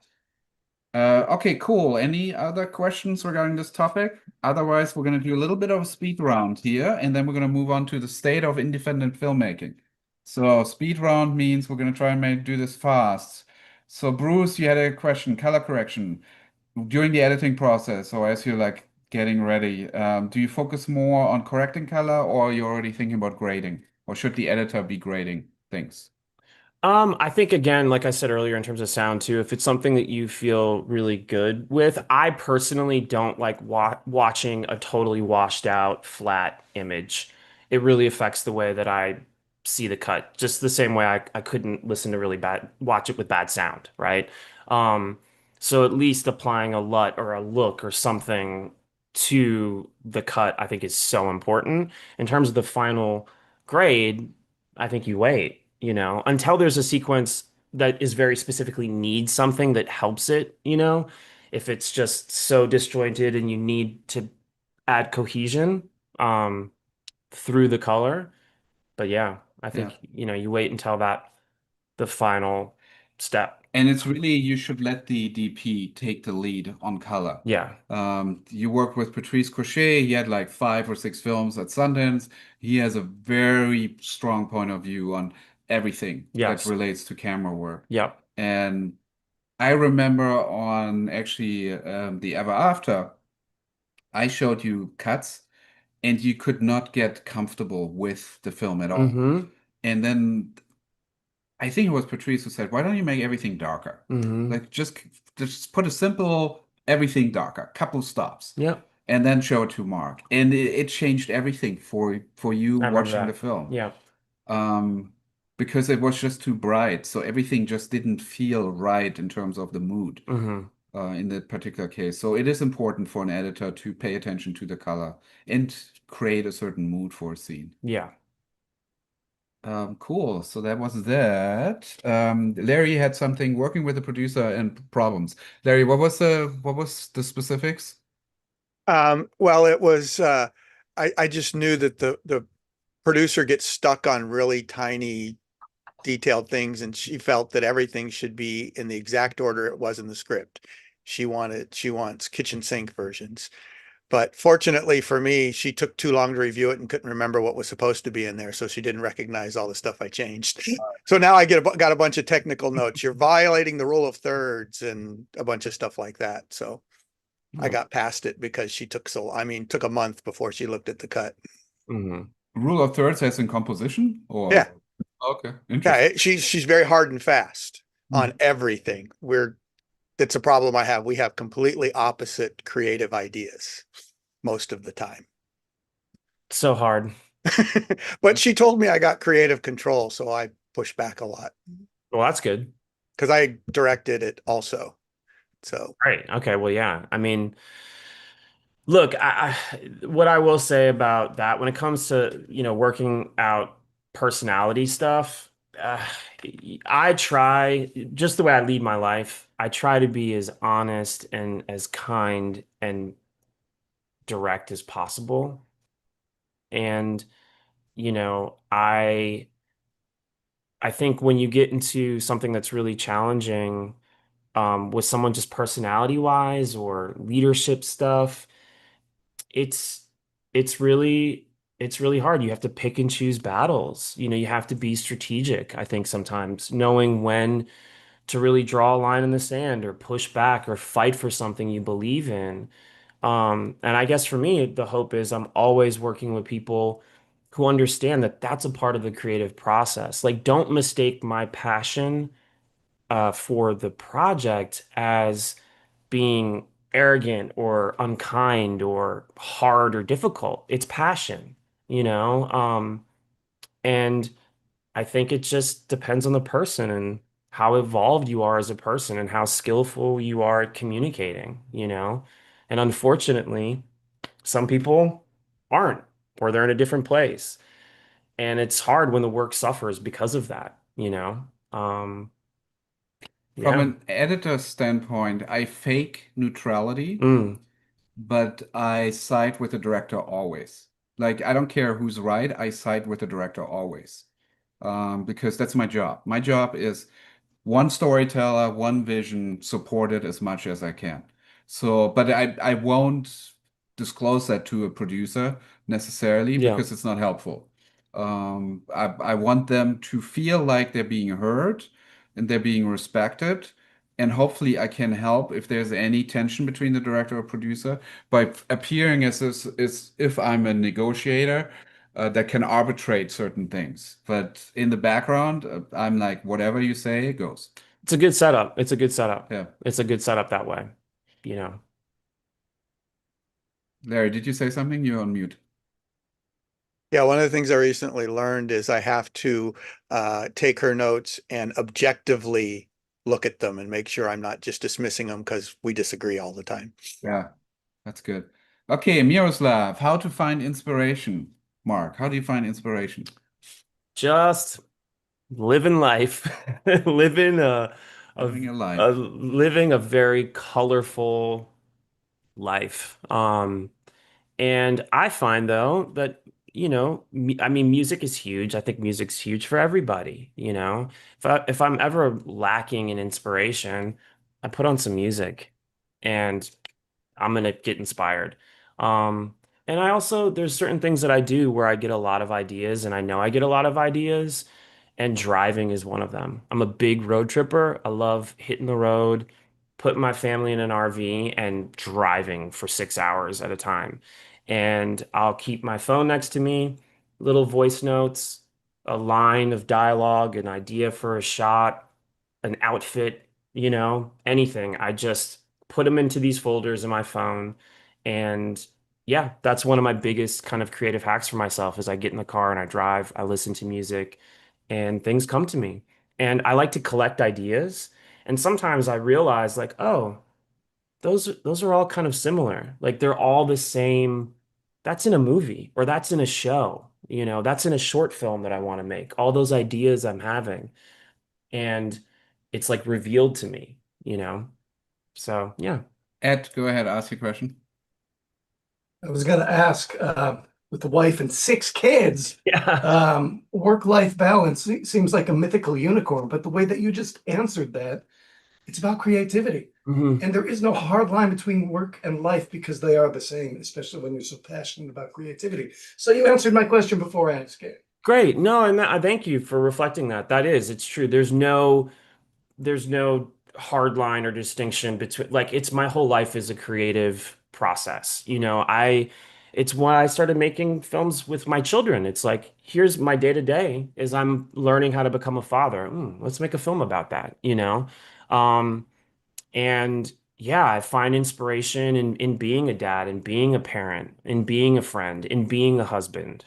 Okay, cool. Any other questions regarding this topic? Otherwise, we're going to do a little bit of a speed round here, and then we're going to move on to the state of independent filmmaking. So speed round means we're going to try and do this fast. So Bruce, you had a question, color correction. during the editing process, or as you're like getting ready, do you focus more on correcting color, or you're already thinking about grading, or should the editor be grading things? I think again, like I said earlier, in terms of sound too, if it's something that you feel really good with, I personally don't like watching a totally washed out flat image. It really affects the way that I see the cut. Just the same way I couldn't listen to watch it with bad sound, right? Um, so at least applying a LUT or a look or something to the cut, I think is so important. In terms of the final grade, I think you wait, until there's a sequence that is very specifically needs something that helps it. If it's just so disjointed and you need to add cohesion um, through the color. But yeah, I Yeah. think, you wait until the final step. And it's really, you should let the DP take the lead on color. Yeah. You worked with Patrice Crochet. He had like 5 or 6 films at Sundance. He has a very strong point of view on everything that Yes. relates to camera work. Yep. And I remember on actually the Ever After, I showed you cuts and you could not get comfortable with the film at all. Mm-hmm. And then I think it was Patrice who said, "Why don't you make everything darker? Mm-hmm. Like just put a simple everything darker, couple stops, Yep. and then show it to Mark." And it changed everything for you I remember watching the that. film. Yeah. Um, because it was just too bright, so everything just didn't feel right in terms of the mood Mm-hmm. in that particular case. So it is important for an editor to pay attention to the color and create a certain mood for a scene. Yeah. Cool. So that was that. Larry had something working with the producer and problems. Larry, what was the specifics? Well, it was I just knew that the producer gets stuck on really tiny detailed things, and she felt that everything should be in the exact order it was in the script. She wants kitchen sink versions. But fortunately for me, she took too long to review it and couldn't remember what was supposed to be in there, so she didn't recognize all the stuff I changed. So now I got a bunch of technical notes. You're violating the rule of thirds and a bunch of stuff like that. So I got past it because she took took a month before she looked at the cut. Mm-hmm. Rule of thirds as in composition, or Yeah. Okay, Yeah, interesting. she's very hard and fast on everything. That's a problem I have. We have completely opposite creative ideas most of the time. So hard. But she told me I got creative control, so I pushed back a lot Well, that's good. because I directed it also. So Right. Okay. Well, yeah. I mean, look, what I will say about that when it comes to, working out personality stuff, uh, I try, just the way I lead my life, I try to be as honest and as kind and direct as possible. And, I think when you get into something that's really challenging, with someone just personality wise or leadership stuff, it's it's really it's really hard. You have to pick and choose battles. You have to be strategic, I think sometimes, knowing when to really draw a line in the sand or push back or fight for something you believe in. And I guess for me, the hope is I'm always working with people who understand that that's a part of the creative process. Like, don't mistake my passion for the project as being arrogant or unkind or hard or difficult. It's passion. And I think it just depends on the person and how evolved you are as a person and how skillful you are at communicating. And unfortunately, some people aren't, or they're in a different place. And it's hard when the work suffers because of that. From Yeah. an editor standpoint, I fake neutrality, Mm. but I side with the director always. Like, I don't care who's right, I side with the director always. Because that's my job. My job is one storyteller, one vision, support it as much as I can. So, but I won't disclose that to a producer necessarily Yeah. because it's not helpful. I want them to feel like they're being heard and they're being respected, and hopefully I can help if there's any tension between the director or producer by appearing as if I'm a negotiator that can arbitrate certain things. But in the background, I'm like, whatever you say, it goes. It's a good setup. It's a good setup. Yeah. It's a good setup that way, you know. Larry, did you say something? You're on mute. Yeah, one of the things I recently learned is I have to take her notes and objectively look at them and make sure I'm not just dismissing them because we disagree all the time. Yeah, that's good. Okay, Miroslav, how to find inspiration? Mark, how do you find inspiration? Just living life, living Living a life. living a very colorful life. And I find though that, I mean, music is huge. I think music's huge for everybody, you know. If I'm ever lacking in inspiration, I put on some music and I'm gonna get inspired. Um, and I also there's certain things that I do where I get a lot of ideas, and I know I get a lot of ideas, and driving is one of them. I'm a big road tripper. I love hitting the road, putting my family in an RV and driving for 6 hours at a time. And I'll keep my phone next to me, little voice notes, a line of dialogue, an idea for a shot, an outfit, anything. I just put them into these folders in my phone. And yeah, that's one of my biggest kind of creative hacks for myself is I get in the car and I drive, I listen to music, and things come to me. And I like to collect ideas. And sometimes I realize like, oh, those are all kind of similar. Like they're all the same. That's in a movie or that's in a show, that's in a short film that I want to make. All those ideas I'm having and it's like revealed to me. So yeah. Ed, go ahead, ask your question. I was going to ask, with the wife and 6 kids, Yeah. work-life balance seems like a mythical unicorn, but the way that you just answered that, it's about creativity. Mhm. And there is no hard line between work and life because they are the same, especially when you're so passionate about creativity. So you answered my question before I asked it. Great. No, and I thank you for reflecting that. It's true. There's no hard line or distinction between like it's my whole life is a creative process. It's why I started making films with my children. It's like here's my day to day is I'm learning how to become a father. Let's make a film about that. Um, and yeah, I find inspiration in being a dad and being a parent, in being a friend, in being a husband.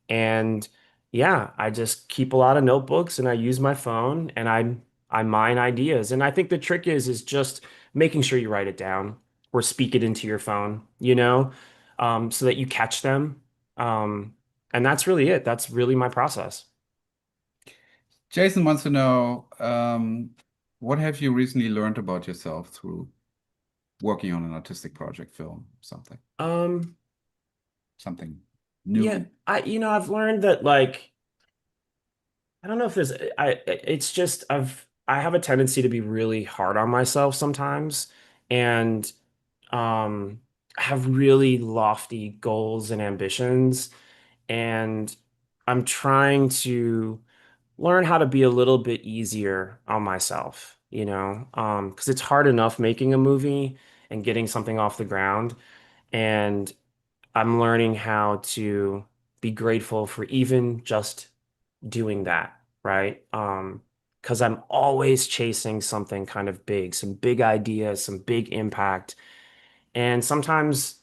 And yeah, I just keep a lot of notebooks and I use my phone and I mine ideas. And I think the trick is just making sure you write it down or speak it into your phone, so that you catch them. Um, and that's really it. That's really my process. Jason wants to know, what have you recently learned about yourself through working on an artistic project film, something Um, new? yeah, I've learned that like I don't know if there's it's just I have a tendency to be really hard on myself sometimes and have really lofty goals and ambitions and I'm trying to learn how to be a little bit easier on myself, because it's hard enough making a movie and getting something off the ground and I'm learning how to be grateful for even just doing that, right? Because I'm always chasing something kind of big, some big idea, some big impact. And sometimes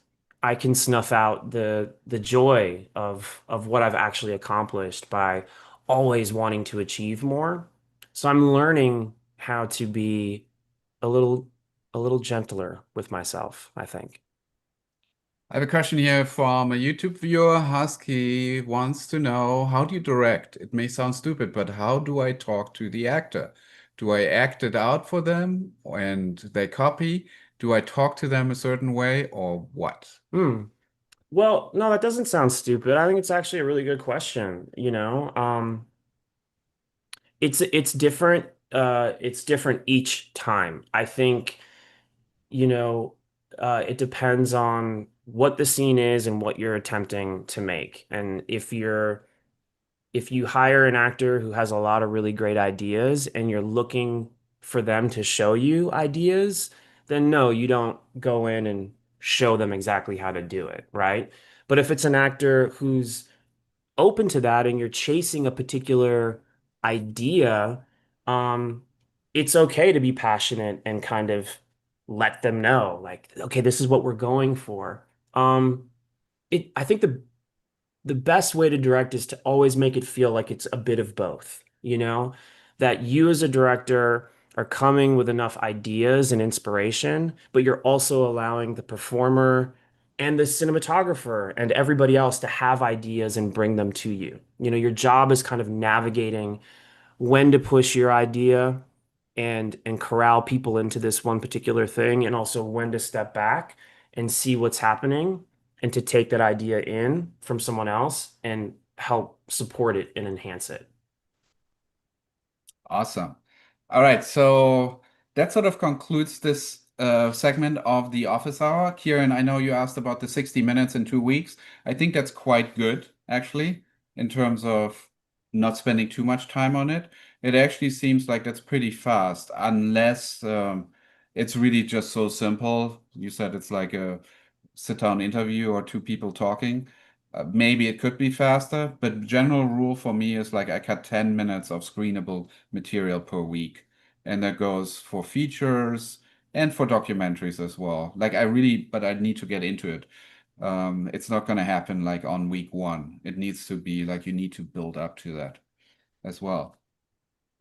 I can snuff out the joy of what I've actually accomplished by always wanting to achieve more. So I'm learning how to be a little a little gentler with myself, I think. I have a question here from a YouTube viewer. Husky wants to know, how do you direct? It may sound stupid, but how do I talk to the actor? Do I act it out for them and they copy? Do I talk to them a certain way or what? Well, no, that doesn't sound stupid. I think it's actually a really good question. It's different. It's different each time. I think, you know, it depends on what the scene is and what you're attempting to make. And if you hire an actor who has a lot of really great ideas and you're looking for them to show you ideas, then no, you don't go in and show them exactly how to do it, right? But if it's an actor who's open to that and you're chasing a particular idea, um, it's okay to be passionate and kind of let them know, like, okay, this is what we're going for. I think the best way to direct is to always make it feel like it's a bit of both, you know, that you as a director are coming with enough ideas and inspiration, but you're also allowing the performer and the cinematographer and everybody else to have ideas and bring them to you. You know, your job is kind of navigating when to push your idea and corral people into this one particular thing, and also when to step back and see what's happening and to take that idea in from someone else and help support it and enhance it. Awesome. All right, so that sort of concludes this segment of the office hour. Kieran, I know you asked about the 60 minutes in 2 weeks. I think that's quite good, actually, in terms of not spending too much time on it. It actually seems like that's pretty fast, unless it's really just so simple. You said it's like a sit-down interview or two people talking. Maybe it could be faster, but general rule for me is like I cut 10 minutes of screenable material per week. And that goes for features and for documentaries as well. Like but I need to get into it. It's not going to happen like on week one. It needs to be like you need to build up to that as well.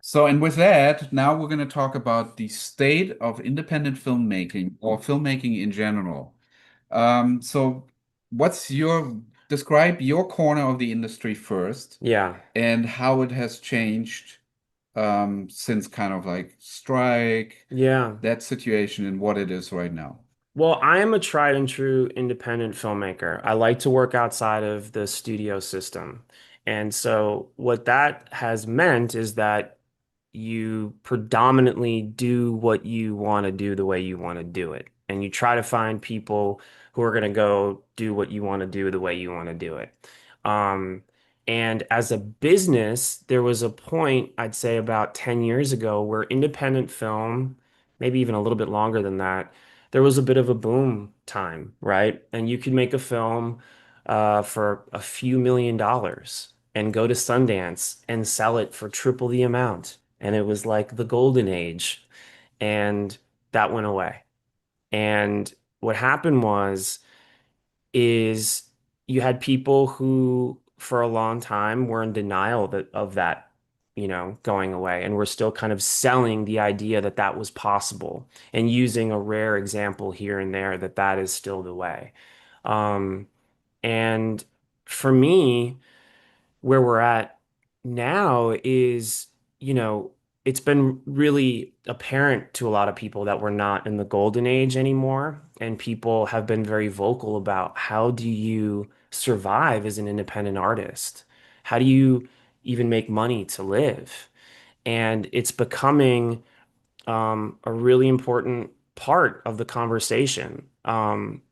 So, and with that, now we're going to talk about the state of independent filmmaking or filmmaking in general. So describe your corner of the industry first Yeah. and how it has changed since kind of like strike, Yeah. that situation and what it is right now. Well, I am a tried and true independent filmmaker. I like to work outside of the studio system. And so what that has meant is that you predominantly do what you want to do the way you want to do it. And you try to find people who are going to go do what you want to do the way you want to do it. Um, and as a business, there was a point, I'd say about 10 years ago, where independent film, maybe even a little bit longer than that, there was a bit of a boom time, right? And you could make a film for a few $1 million and go to Sundance and sell it for triple the amount. And it was like the golden age. And that went away. And what happened is you had people who for a long time were in denial of that, going away, and we're still kind of selling the idea that that was possible and using a rare example here and there that that is still the way. Um, and for me, where we're at now is, you know, it's been really apparent to a lot of people that we're not in the golden age anymore. And people have been very vocal about how do you survive as an independent artist? How do you even make money to live? And it's becoming a really important part of the conversation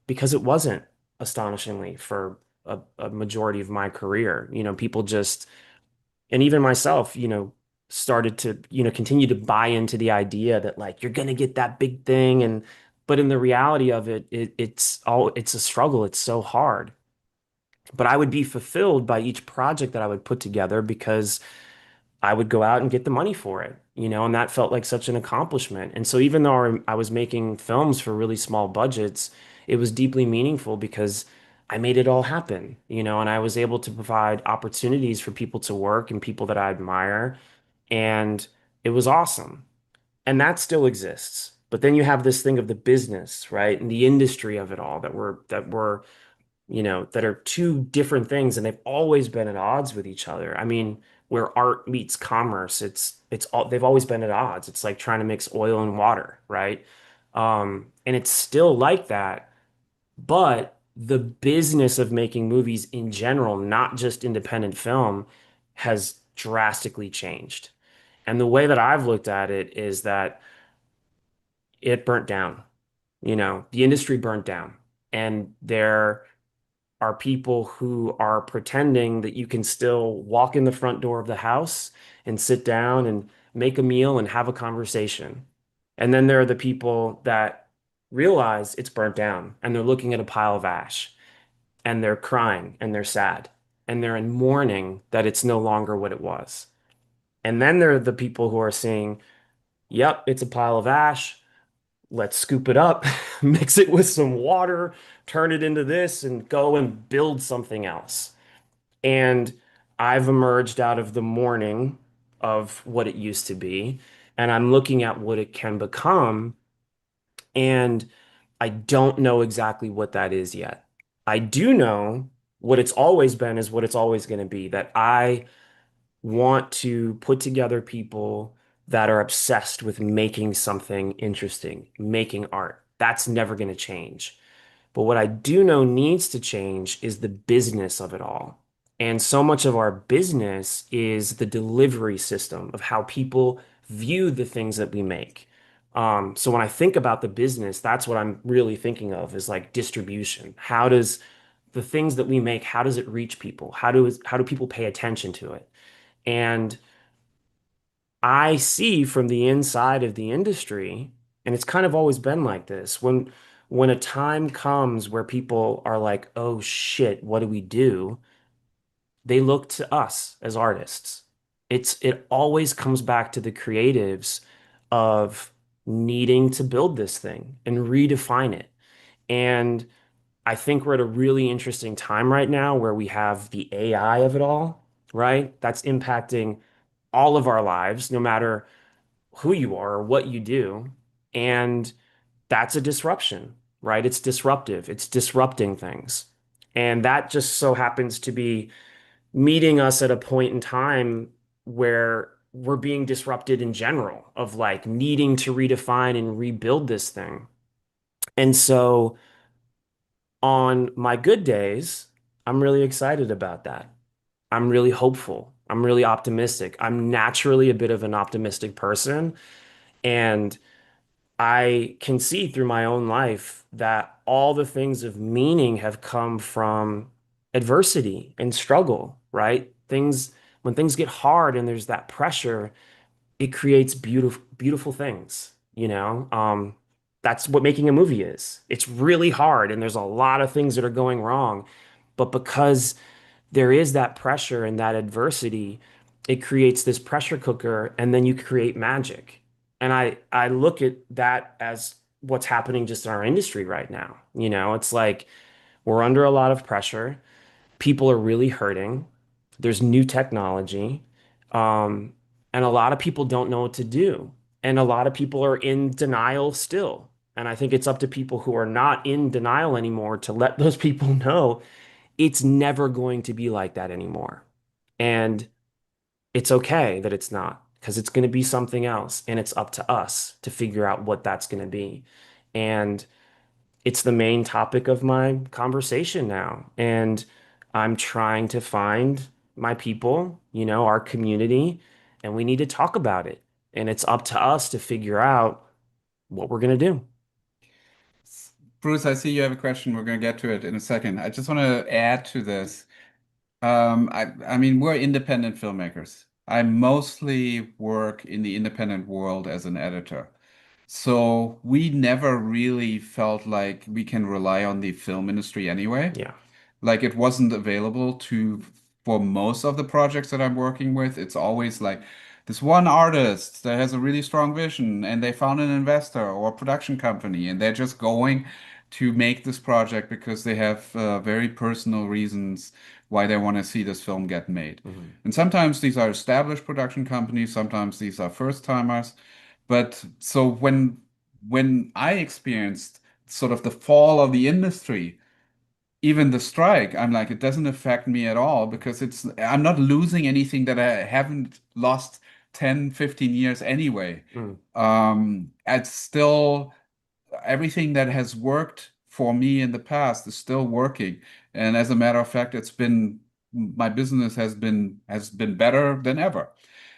because it wasn't, astonishingly, for a majority of my career. People just, and even myself, started to, continue to buy into the idea that like you're gonna get that big thing, but in the reality of it, it's a struggle. It's so hard. But I would be fulfilled by each project that I would put together because I would go out and get the money for it, and that felt like such an accomplishment. And so even though I was making films for really small budgets, it was deeply meaningful because I made it all happen, and I was able to provide opportunities for people to work and people that I admire. And it was awesome. And that still exists. But then you have this thing of the business, right? And the industry of it all that are two different things, and they've always been at odds with each other. I mean, where art meets commerce, it's all they've always been at odds. It's like trying to mix oil and water, right? And it's still like that, but the business of making movies in general, not just independent film, has drastically changed. And the way that I've looked at it is that it burnt down. The industry burnt down, and there are people who are pretending that you can still walk in the front door of the house and sit down and make a meal, and have a conversation. And then there are the people that realize it's burnt down and they're looking at a pile of ash and they're crying and they're sad and they're in mourning that it's no longer what it was. And then there are the people who are saying, yep, it's a pile of ash. Let's scoop it up, mix it with some water, turn it into this, and go and build something else. And I've emerged out of the mourning of what it used to be, and I'm looking at what it can become. And I don't know exactly what that is yet. I do know what it's always been is what it's always going to be, that I want to put together people that are obsessed with making something interesting, making art. That's never going to change. But what I do know needs to change is the business of it all. And so much of our business is the delivery system of how people view the things that we make. So when I think about the business, that's what I'm really thinking of is like distribution. How does the things that we make, how does it reach people? How do people pay attention to it? And I see from the inside of the industry, and it's kind of always been like this, when a time comes where people are like, "Oh shit, what do we do?" They look to us as artists. It always comes back to the creatives of needing to build this thing and redefine it. And I think we're at a really interesting time right now where we have the AI of it all, right? That's impacting all of our lives, no matter who you are or what you do. And that's a disruption, right? It's disruptive, it's disrupting things. And that just so happens to be meeting us at a point in time where we're being disrupted in general, of like needing to redefine and rebuild this thing. And so on my good days, I'm really excited about that. I'm really hopeful. I'm really optimistic. I'm naturally a bit of an optimistic person. And I can see through my own life that all the things of meaning have come from adversity and struggle, right? When things get hard and there's that pressure, it creates beautiful things, you know? That's what making a movie is. It's really hard and there's a lot of things that are going wrong. But because there is that pressure and that adversity, it creates this pressure cooker and then you create magic. And I look at that as what's happening just in our industry right now. You know, it's like we're under a lot of pressure. People are really hurting. There's new technology. Um, and a lot of people don't know what to do. And a lot of people are in denial still. And I think it's up to people who are not in denial anymore to let those people know it's never going to be like that anymore. And it's okay that it's not, because it's going to be something else. And it's up to us to figure out what that's going to be. And it's the main topic of my conversation now. And I'm trying to find my people, you know, our community, and we need to talk about it. And it's up to us to figure out what we're going to do. Bruce, I see you have a question. We're going to get to it in a second. I just want to add to this. I mean, we're independent filmmakers. I mostly work in the independent world as an editor. So we never really felt like we can rely on the film industry anyway. Yeah. Like it wasn't available to for most of the projects that I'm working with. It's always like this one artist that has a really strong vision and they found an investor or a production company and they're just going to make this project because they have very personal reasons why they want to see this film get made. And sometimes these are established production companies, sometimes these are first timers. But so when I experienced sort of the fall of the industry, even the strike, I'm like, it doesn't affect me at all because I'm not losing anything that I haven't lost 10, 15 years anyway. It's still everything that has worked for me in the past is still working. And as a matter of fact, my business has been better than ever.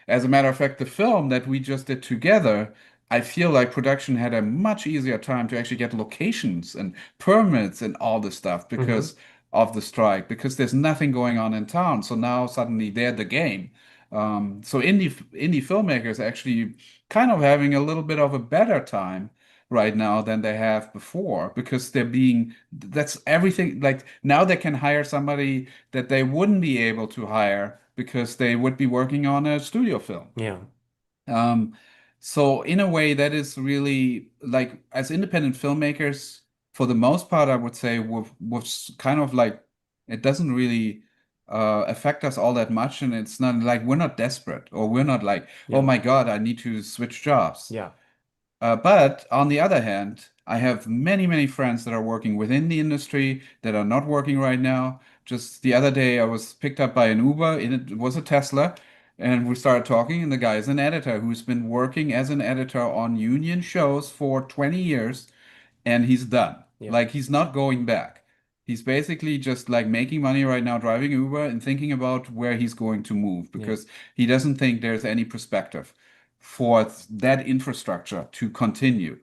As a matter of fact, the film that we just did together, I feel like production had a much easier time to actually get locations and permits and all this stuff because of the strike, because there's nothing going on in town. So now suddenly they're the game. So indie filmmakers actually kind of having a little bit of a better time right now than they have before because that's everything. Like now they can hire somebody that they wouldn't be able to hire because they would be working on a studio film. Yeah. Um, so in a way, that is really like as independent filmmakers, for the most part, I would say was kind of like it doesn't really affect us all that much, and it's not like we're not desperate or we're not like, oh Yeah. my God, I need to switch jobs. Yeah. But on the other hand, I have many, many friends that are working within the industry that are not working right now. Just the other day, I was picked up by an Uber, and it was a Tesla, and we started talking, and the guy is an editor who's been working as an editor on union shows for 20 years, and he's done. Yeah. Like he's not going back. He's basically just like making money right now, driving Uber and thinking about where he's going to move Yeah. because he doesn't think there's any perspective for that infrastructure to continue.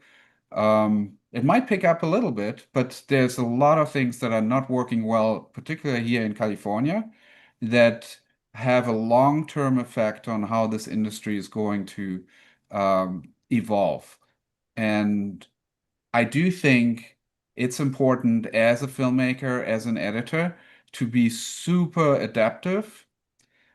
It might pick up a little bit, but there's a lot of things that are not working well, particularly here in California, that have a long-term effect on how this industry is going to evolve. And I do think it's important as a filmmaker, as an editor, to be super adaptive,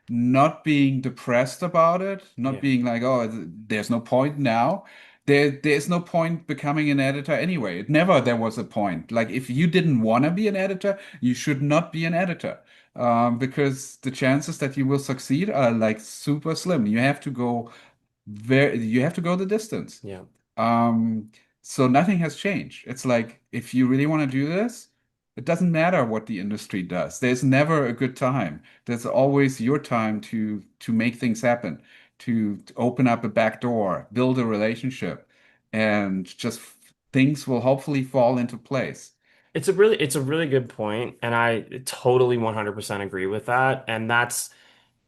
not being depressed about it, not Yeah. being like, oh, there's no point now. There's no point becoming an editor anyway. Never there was a point. Like if you didn't want to be an editor, you should not be an editor. Because the chances that you will succeed are like super slim. You have to go the distance. Yeah. Um, so nothing has changed. It's like if you really want to do this, it doesn't matter what the industry does. There's never a good time. There's always your time to make things happen, to open up a back door, build a relationship, and just things will hopefully fall into place. It's a really good point, and I totally 100% agree with that. And that's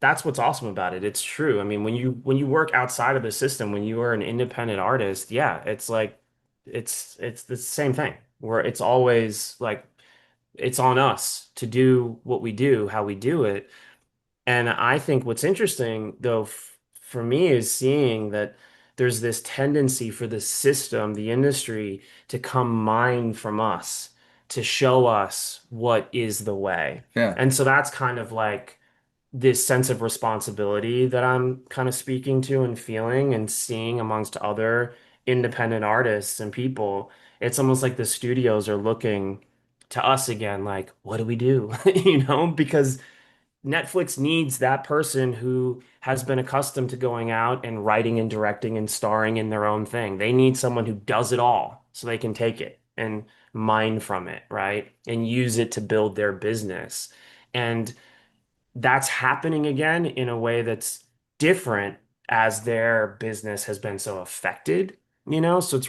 what's awesome about it. It's true. I mean, when you work outside of the system, when you are an independent artist, yeah, it's like it's the same thing where it's always like it's on us to do what we do, how we do it. And I think what's interesting, though, for me, is seeing that there's this tendency for the system, the industry, to come mine from us, to show us what is the way. Yeah. And so that's kind of like this sense of responsibility that I'm kind of speaking to and feeling and seeing amongst other independent artists and people. It's almost like the studios are looking to us again, like, what do we do? Because Netflix needs that person who has been accustomed to going out and writing and directing and starring in their own thing. They need someone who does it all so they can take it and mine from it, right? And use it to build their business. And that's happening again in a way that's different as their business has been so affected. So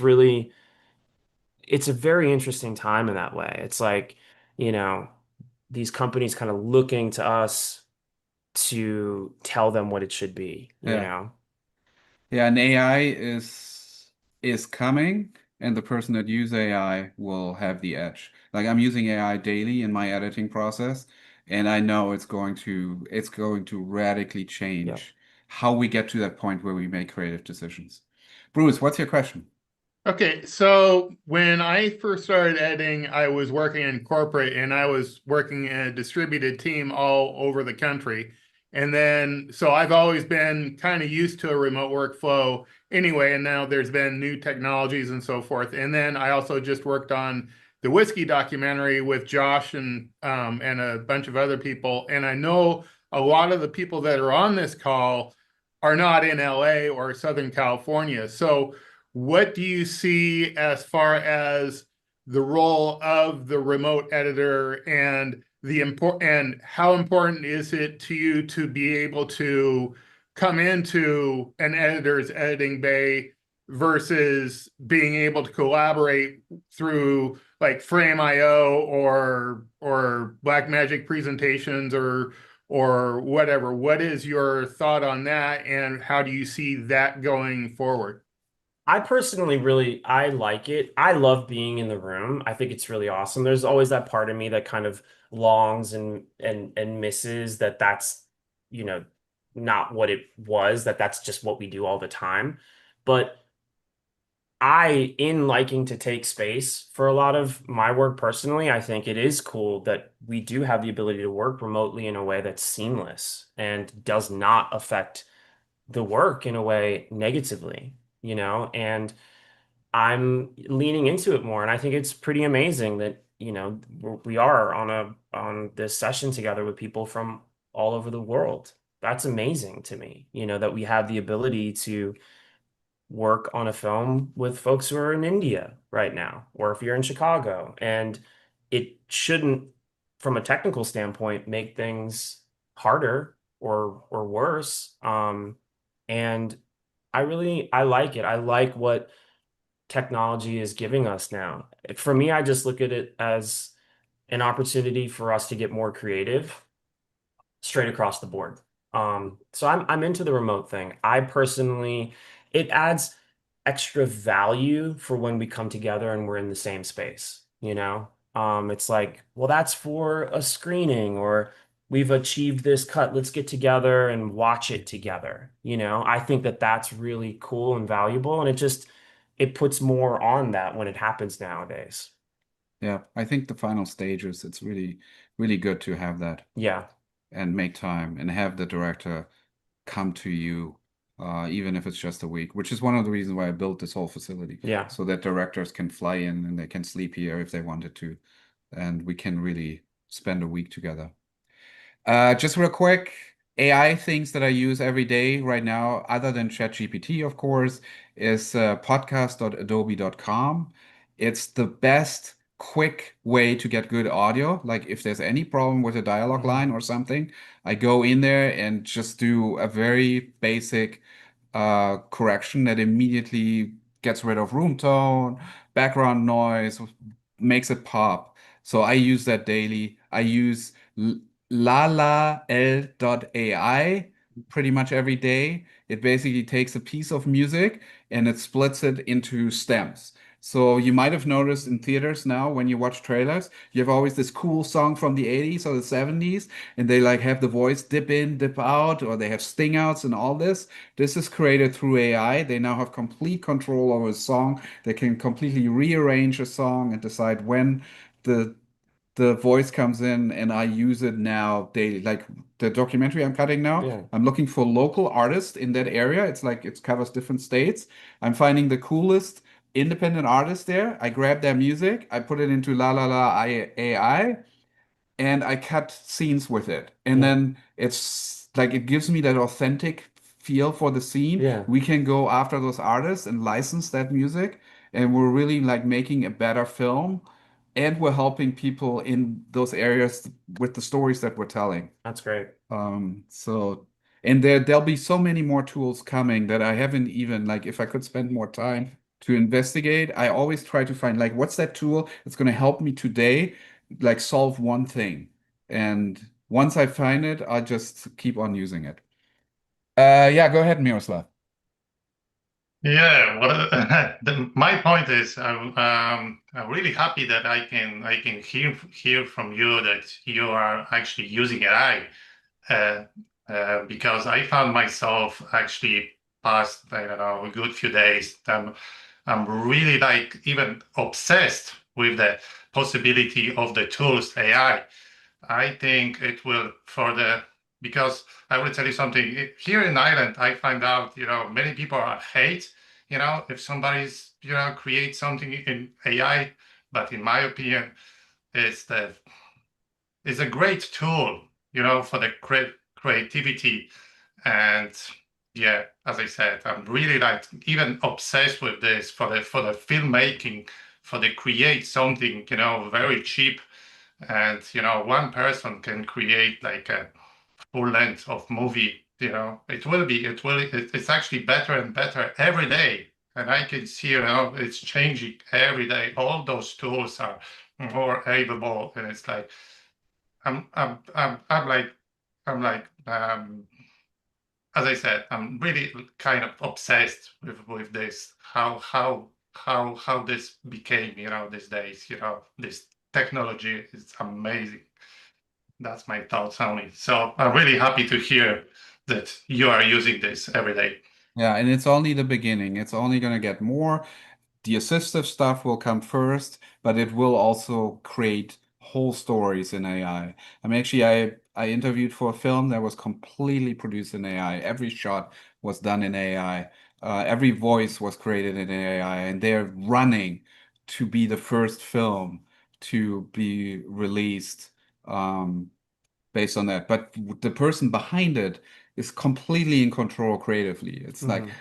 it's a very interesting time in that way. It's like, you know, these companies kind of looking to us to tell them what it should be, you Yeah. know? Yeah, and AI is coming, and the person that use AI will have the edge. Like I'm using AI daily in my editing process, and I know it's going to radically Yeah. change how we get to that point where we make creative decisions. Bruce, what's your question? Okay, so when I first started editing, I was working in corporate and I was working in a distributed team all over the country. And then, so I've always been kind of used to a remote workflow anyway, and now there's been new technologies and so forth. And then I also just worked on the whiskey documentary with Josh and a bunch of other people. And I know a lot of the people that are on this call are not in LA or Southern California. So what do you see as far as the role of the remote editor and how important is it to you to be able to come into an editor's editing bay versus being able to collaborate through like Frame.io or Blackmagic presentations or whatever? What is your thought on that, and how do you see that going forward? I personally I like it. I love being in the room. I think it's really awesome. There's always that part of me that kind of longs and misses that's, you know, not what it was, that's just what we do all the time. But in liking to take space for a lot of my work personally, I think it is cool that we do have the ability to work remotely in a way that's seamless and does not affect the work in a way negatively, and I'm leaning into it more. And I think it's pretty amazing that, we are on this session together with people from all over the world. That's amazing to me, that we have the ability to work on a film with folks who are in India right now, or if you're in Chicago. And it shouldn't, from a technical standpoint, make things harder or worse. And I like it. I like what technology is giving us now. For me, I just look at it as an opportunity for us to get more creative straight across the board. So I'm into the remote thing. I personally, it adds extra value for when we come together and we're in the same space, It's like, well, that's for a screening, or we've achieved this cut. Let's get together and watch it together. I think that that's really cool and valuable, and it puts more on that when it happens nowadays. Yeah, I think the final stages, it's really, really good to have that. Yeah. And make time and have the director come to you, even if it's just a week, which is one of the reasons why I built this whole facility. Yeah. So that directors can fly in and they can sleep here if they wanted to. And we can really spend a week together. Just real quick, AI things that I use every day right now, other than ChatGPT, of course, is podcast.adobe.com. It's the best quick way to get good audio. Like if there's any problem with a dialogue line or something, I go in there and just do a very basic correction that immediately gets rid of room tone, background noise, makes it pop. So I use that daily. I use lala.l.ai pretty much every day. It basically takes a piece of music and it splits it into stems. So you might have noticed in theaters now when you watch trailers, you have always this cool song from the 80s or the 70s, and they like have the voice dip in, dip out, or they have sting outs and all this. This is created through AI. They now have complete control over a song. They can completely rearrange a song and decide when the the voice comes in, and I use it now daily. Like the documentary I'm cutting now, Yeah. I'm looking for local artists in that area. It's like it covers different states. I'm finding the coolest independent artists there. I grab their music, I put it into La La La AI, and I cut scenes with it. And Yeah. then it's like it gives me that authentic feel for the scene. Yeah. We can go after those artists and license that music, and we're really like making a better film, and we're helping people in those areas with the stories that we're telling. That's great. So and there'll be so many more tools coming that I haven't even like if I could spend more time to investigate, I always try to find like what's that tool that's going to help me today, like solve one thing. And once I find it, I'll just keep on using it. Yeah, go ahead, Miroslav. Yeah, my point is, I'm really happy that I can hear from you that you are actually using AI, because I found myself actually past, I don't know, a good few days. I'm really like even obsessed with the possibility of the tools AI. I think it will because I will tell you something. Here in Ireland, I find out, many people are hate, if somebody's, create something in AI. But in my opinion, it's it's a great tool, for the creativity. And yeah, as I said, I'm really like even obsessed with this for the filmmaking, for the create something, very cheap. And one person can create like a full length of movie. It's actually better and better every day. And I can see, it's changing every day. All those tools are more able, and it's like I'm like as I said, I'm really kind of obsessed with this. How this became, these days. This technology is amazing. That's my thoughts on it. So I'm really happy to hear that you are using this every day. Yeah, and it's only the beginning. It's only going to get more. The assistive stuff will come first, but it will also create whole stories in AI. I mean, actually, I interviewed for a film that was completely produced in AI. Every shot was done in AI. Every voice was created in AI, and they're running to be the first film to be released based on that. But the person behind it is completely in control creatively. It's like Mhm.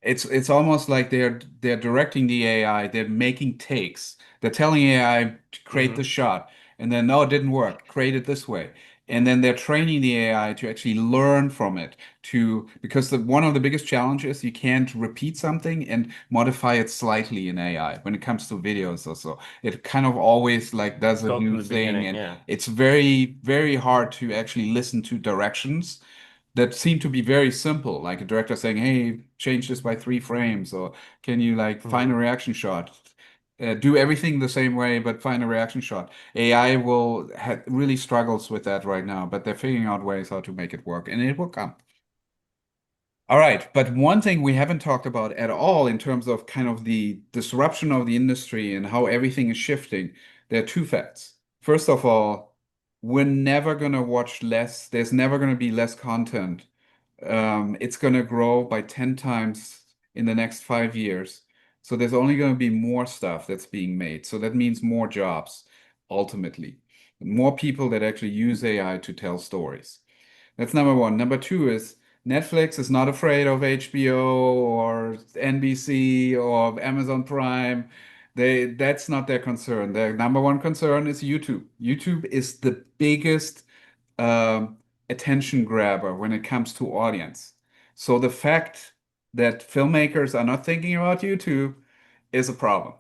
it's almost like they're directing the AI, they're making takes. They're telling AI to create the Mhm. shot, and then no, it didn't work. Create it this way. And then they're training the AI to actually learn from it to because one of the biggest challenges you can't repeat something and modify it slightly in AI when it comes to videos or so. It kind of always like does a Go from new the thing, beginning, and yeah. it's very, very hard to actually listen to directions that seem to be very simple, like a director saying, "Hey, change this by 3 frames," or "Can you like find a Mhm. reaction shot?" Do everything the same way, but find a reaction shot. AI will ha really struggles with that right now, but they're figuring out ways how to make it work, and it will come. All right, but one thing we haven't talked about at all in terms of kind of the disruption of the industry and how everything is shifting, there are two facts. First of all, we're never going to watch less. There's never going to be less content. It's going to grow by 10 times in the next 5 years. So there's only going to be more stuff that's being made. So that means more jobs, ultimately. More people that actually use AI to tell stories. That's number one. Number two is Netflix is not afraid of HBO or NBC or Amazon Prime. That's not their concern. Their number one concern is YouTube. YouTube is the biggest um, attention grabber when it comes to audience. So the fact that filmmakers are not thinking about YouTube is a problem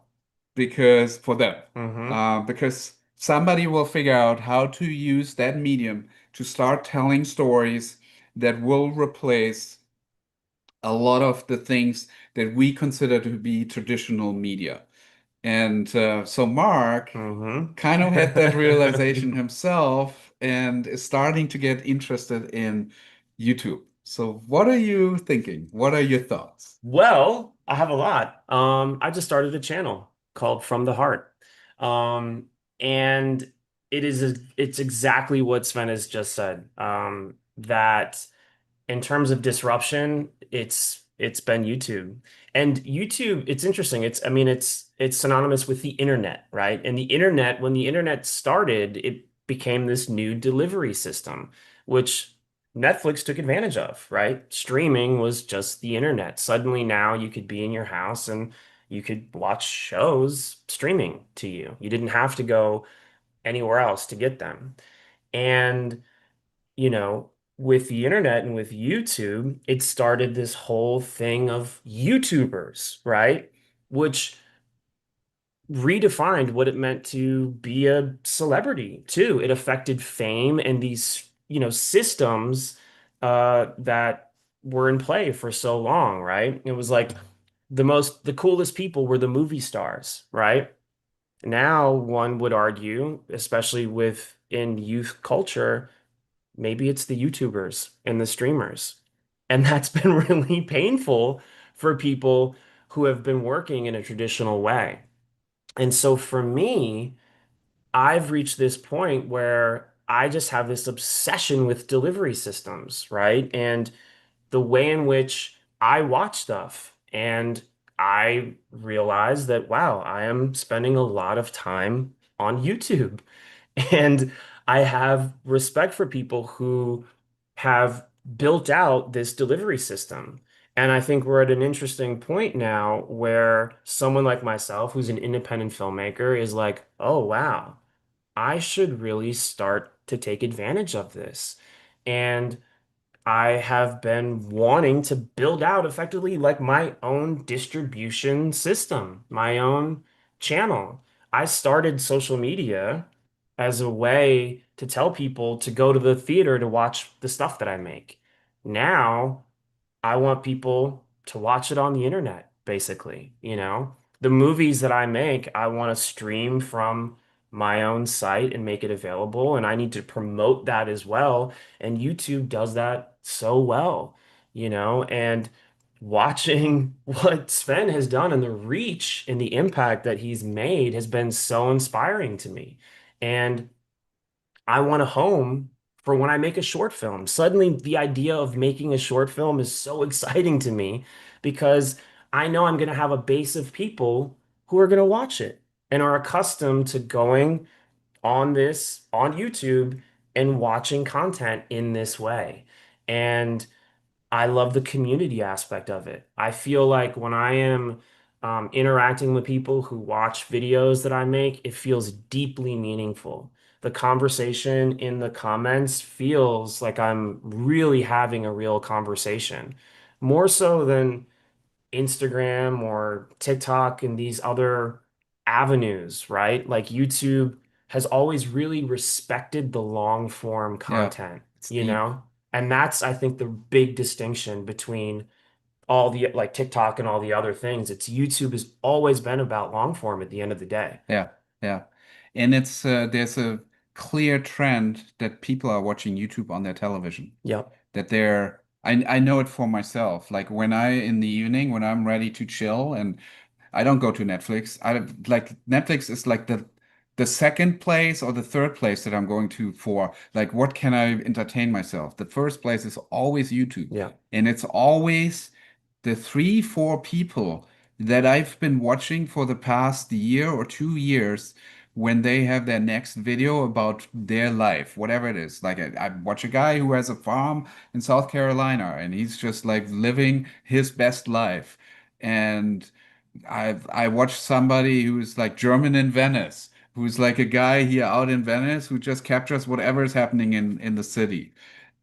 because for them, Mhm. because somebody will figure out how to use that medium to start telling stories that will replace a lot of the things that we consider to be traditional media. And so Mark Mhm. kind of had that realization himself and is starting to get interested in YouTube. So what are you thinking? What are your thoughts? Well, I have a lot. I just started a channel called From the Heart. Um, and it's exactly what Sven has just said. That in terms of disruption, it's been YouTube. And YouTube, it's interesting. I mean, it's synonymous with the internet, right? And the internet, when the internet started, it became this new delivery system, which Netflix took advantage of, right? Streaming was just the internet. Suddenly now you could be in your house and you could watch shows streaming to you. You didn't have to go anywhere else to get them. And with the internet and with YouTube, it started this whole thing of YouTubers, right? Which redefined what it meant to be a celebrity too. It affected fame and these, systems that were in play for so long, right? It was like the coolest people were the movie stars, right? Now, one would argue, especially within youth culture, maybe it's the YouTubers and the streamers. And that's been really painful for people who have been working in a traditional way. And so for me, I've reached this point where I just have this obsession with delivery systems, right? And the way in which I watch stuff. And I realize that, wow, I am spending a lot of time on YouTube. And I have respect for people who have built out this delivery system. And I think we're at an interesting point now where someone like myself, who's an independent filmmaker, is like, oh, wow, I should really start to take advantage of this. And I have been wanting to build out effectively like my own distribution system, my own channel. I started social media as a way to tell people to go to the theater to watch the stuff that I make. Now, I want people to watch it on the internet, basically, The movies that I make, I want to stream from my own site and make it available, and I need to promote that as well. And YouTube does that so well, you know, and watching what Sven has done and the reach and the impact that he's made has been so inspiring to me. And I want a home for when I make a short film. Suddenly, the idea of making a short film is so exciting to me because I know I'm going to have a base of people who are going to watch it and are accustomed to going on YouTube and watching content in this way. And I love the community aspect of it. I feel like when I am interacting with people who watch videos that I make, it feels deeply meaningful. The conversation in the comments feels like I'm really having a real conversation, more so than Instagram or TikTok and these other avenues, right? Like YouTube has always really respected the long form Yeah, content, it's you deep. know? And that's, I think, the big distinction between all the like TikTok and all the other things. It's YouTube has always been about long form at the end of the day. Yeah, yeah. And it's there's a clear trend that people are watching YouTube on their television. Yep. That they're I know it for myself. Like when I in the evening when I'm ready to chill and I don't go to Netflix. I like Netflix is like the second place or the third place that I'm going to for like what can I entertain myself? The first place is always YouTube. Yeah. And it's always the three, four people that I've been watching for the past year or 2 years when they have their next video about their life, whatever it is. Like I watch a guy who has a farm in South Carolina and he's just like living his best life. And I watched somebody who's like German in Venice, who's like a guy here out in Venice who just captures whatever is happening in the city.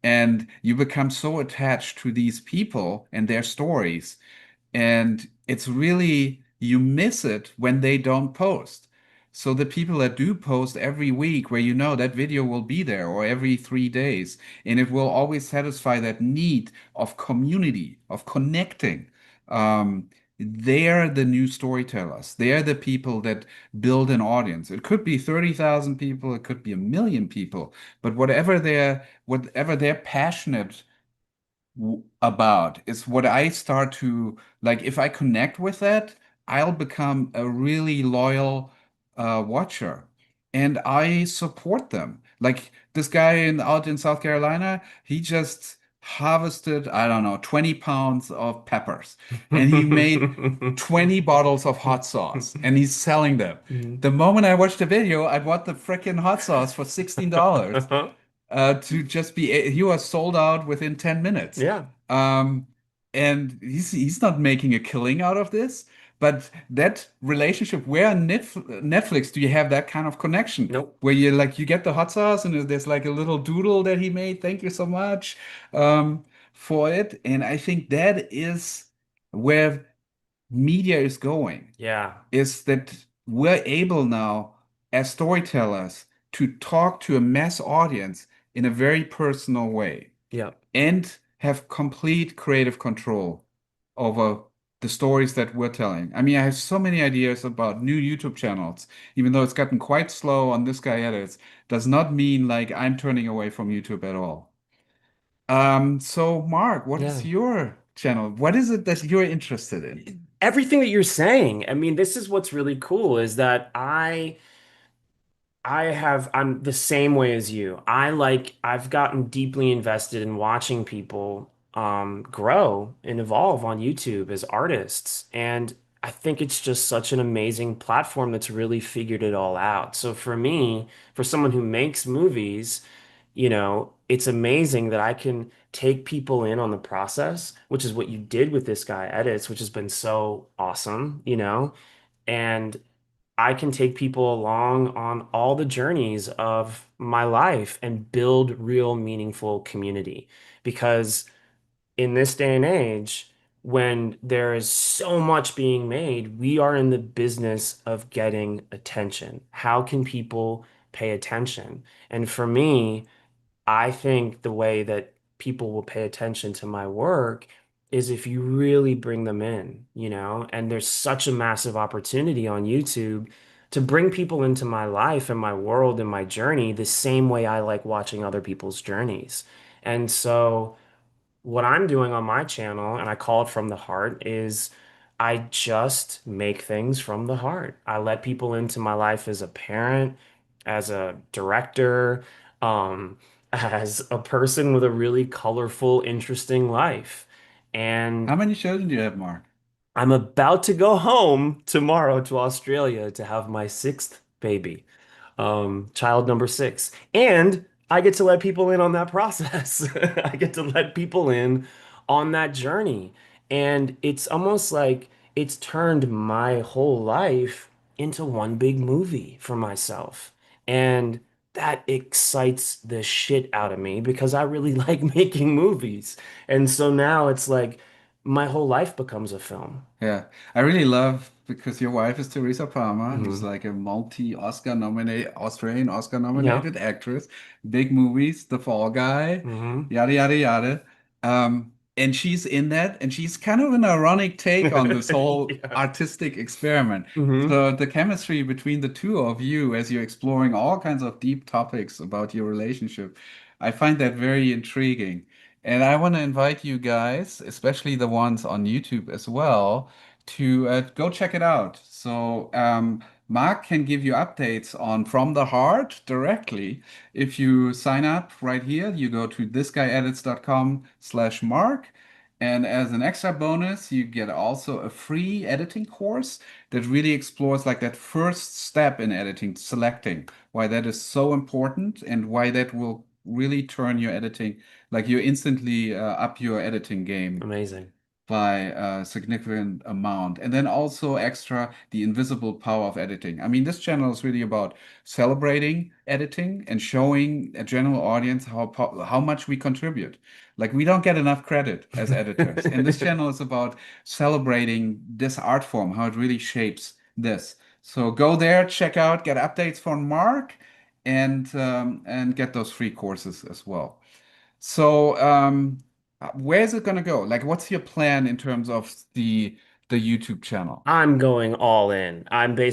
And you become so attached to these people and their stories. And it's really, you miss it when they don't post. So the people that do post every week, where you know that video will be there, or every 3 days, and it will always satisfy that need of community, of connecting. Um, they're the new storytellers. They're the people that build an audience. It could be 30,000 people, it could be 1 million people, but whatever they're passionate about is what I start to like. If I connect with that, I'll become a really loyal watcher and I support them. Like this guy out in South Carolina, he just harvested, I don't know, 20 pounds of peppers and he made 20 bottles of hot sauce and he's selling them. Mhm. The moment I watched the video, I bought the freaking hot sauce for $16 to just be he was sold out within 10 minutes. Yeah. Um, and he's not making a killing out of this, but that relationship, where on Netflix do you have that kind of connection? Nope. Where you like you get the hot sauce and there's like a little doodle that he made. Thank you so much for it. And I think that is where media is going, Yeah. is that we're able now as storytellers to talk to a mass audience in a very personal way Yeah. and have complete creative control over the stories that we're telling. I mean, I have so many ideas about new YouTube channels, even though it's gotten quite slow on this guy edits, does not mean like I'm turning away from YouTube at all. So Mark, what is Yeah. your channel? What is it that you're interested in? Everything that you're saying, I mean, this is what's really cool is that I'm the same way as you. I've gotten deeply invested in watching people grow and evolve on YouTube as artists. And I think it's just such an amazing platform that's really figured it all out. So for me, for someone who makes movies, you know, it's amazing that I can take people in on the process, which is what you did with this guy edits, which has been so awesome, you know. And I can take people along on all the journeys of my life and build real meaningful community. Because in this day and age, when there is so much being made, we are in the business of getting attention. How can people pay attention? And for me, I think the way that people will pay attention to my work is if you really bring them in, you know, and there's such a massive opportunity on YouTube to bring people into my life and my world and my journey the same way I like watching other people's journeys. And so what I'm doing on my channel, and I call it From the Heart, is I just make things from the heart. I let people into my life as a parent, as a director, as a person with a really colorful, interesting life. How And many children do you have, Mark? I'm about to go home tomorrow to Australia to have my sixth baby, child number six. And I get to let people in on that process. I get to let people in on that journey. And it's almost like it's turned my whole life into one big movie for myself. And that excites the shit out of me because I really like making movies. And so now it's like my whole life becomes a film. Yeah, I really love because your wife is Teresa Palmer, who's Hmm. like a multi-Oscar nominated, Australian Oscar Yeah. nominated actress, big movies, The Fall Guy, Hmm. yada yada yada. And she's in that, and she's kind of an ironic take on this whole Yeah. artistic experiment. Hmm. So the chemistry between the two of you as you're exploring all kinds of deep topics about your relationship, I find that very intriguing. And I want to invite you guys, especially the ones on YouTube as well, to go check it out. So Mark can give you updates on From the Heart directly. If you sign up right here, you go to thisguyedits.com/Mark. And as an extra bonus, you get also a free editing course that really explores like that first step in editing, selecting, why that is so important and why that will really turn your editing like you instantly up your editing game Amazing. by a significant amount. And then also extra the invisible power of editing. I mean, this channel is really about celebrating editing and showing a general audience how much we contribute. Like we don't get enough credit as editors. And this channel is about celebrating this art form, how it really shapes this. So go there, check out, get updates from Mark, and get those free courses as well. So, where's it gonna go? Like, what's your plan in terms of the YouTube channel? I'm going all in. There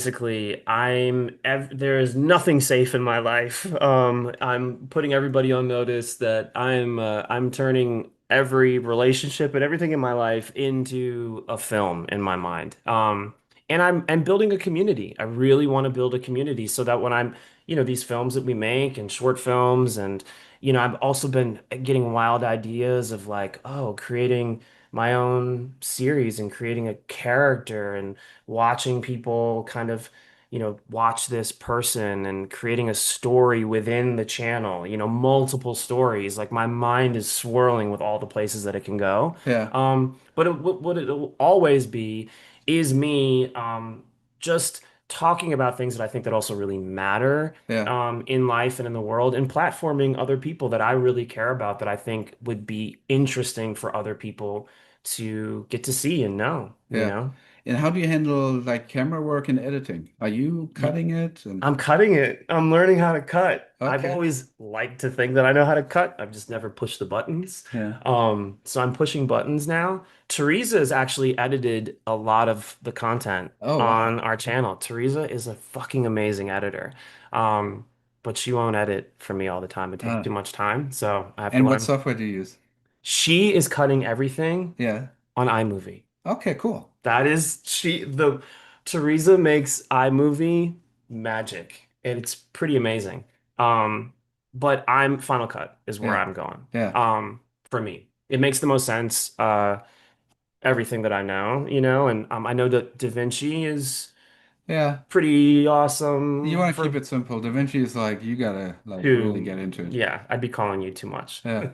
is nothing safe in my life. I'm putting everybody on notice that I'm turning every relationship and everything in my life into a film in my mind. And I'm building a community. I really want to build a community so that when these films that we make and short films and I've also been getting wild ideas of like, oh, creating my own series and creating a character and watching people kind of, watch this person and creating a story within the channel, multiple stories. Like my mind is swirling with all the places that it can go. Yeah, But what it'll always be is me just talking about things that I think that also really matter yeah, in life and in the world and platforming other people that I really care about that I think would be interesting for other people to get to see and know, you yeah. know? And how do you handle like camera work and editing? Are you Y- cutting it? And I'm cutting it. I'm learning how to cut. I've okay, always liked to think that I know how to cut. I've just never pushed the buttons. yeah. So I'm pushing buttons now. Teresa has actually edited a lot of the content Oh on wow. our channel. Teresa is a fucking amazing editor. Um, but she won't edit for me all the time. It takes Uh, too much time, so I have to and what learn. software do you use? She is cutting everything Yeah. on iMovie. Okay, cool. That is the Teresa makes iMovie magic. And it's pretty amazing. Um, but I'm Final Cut is where Yeah, I'm going. yeah, For me. It makes the most sense, everything that I know, and I know that DaVinci is yeah. pretty You awesome want to keep for it simple. DaVinci is like you gotta like really to get into it. yeah, I'd be calling you too much. Yeah.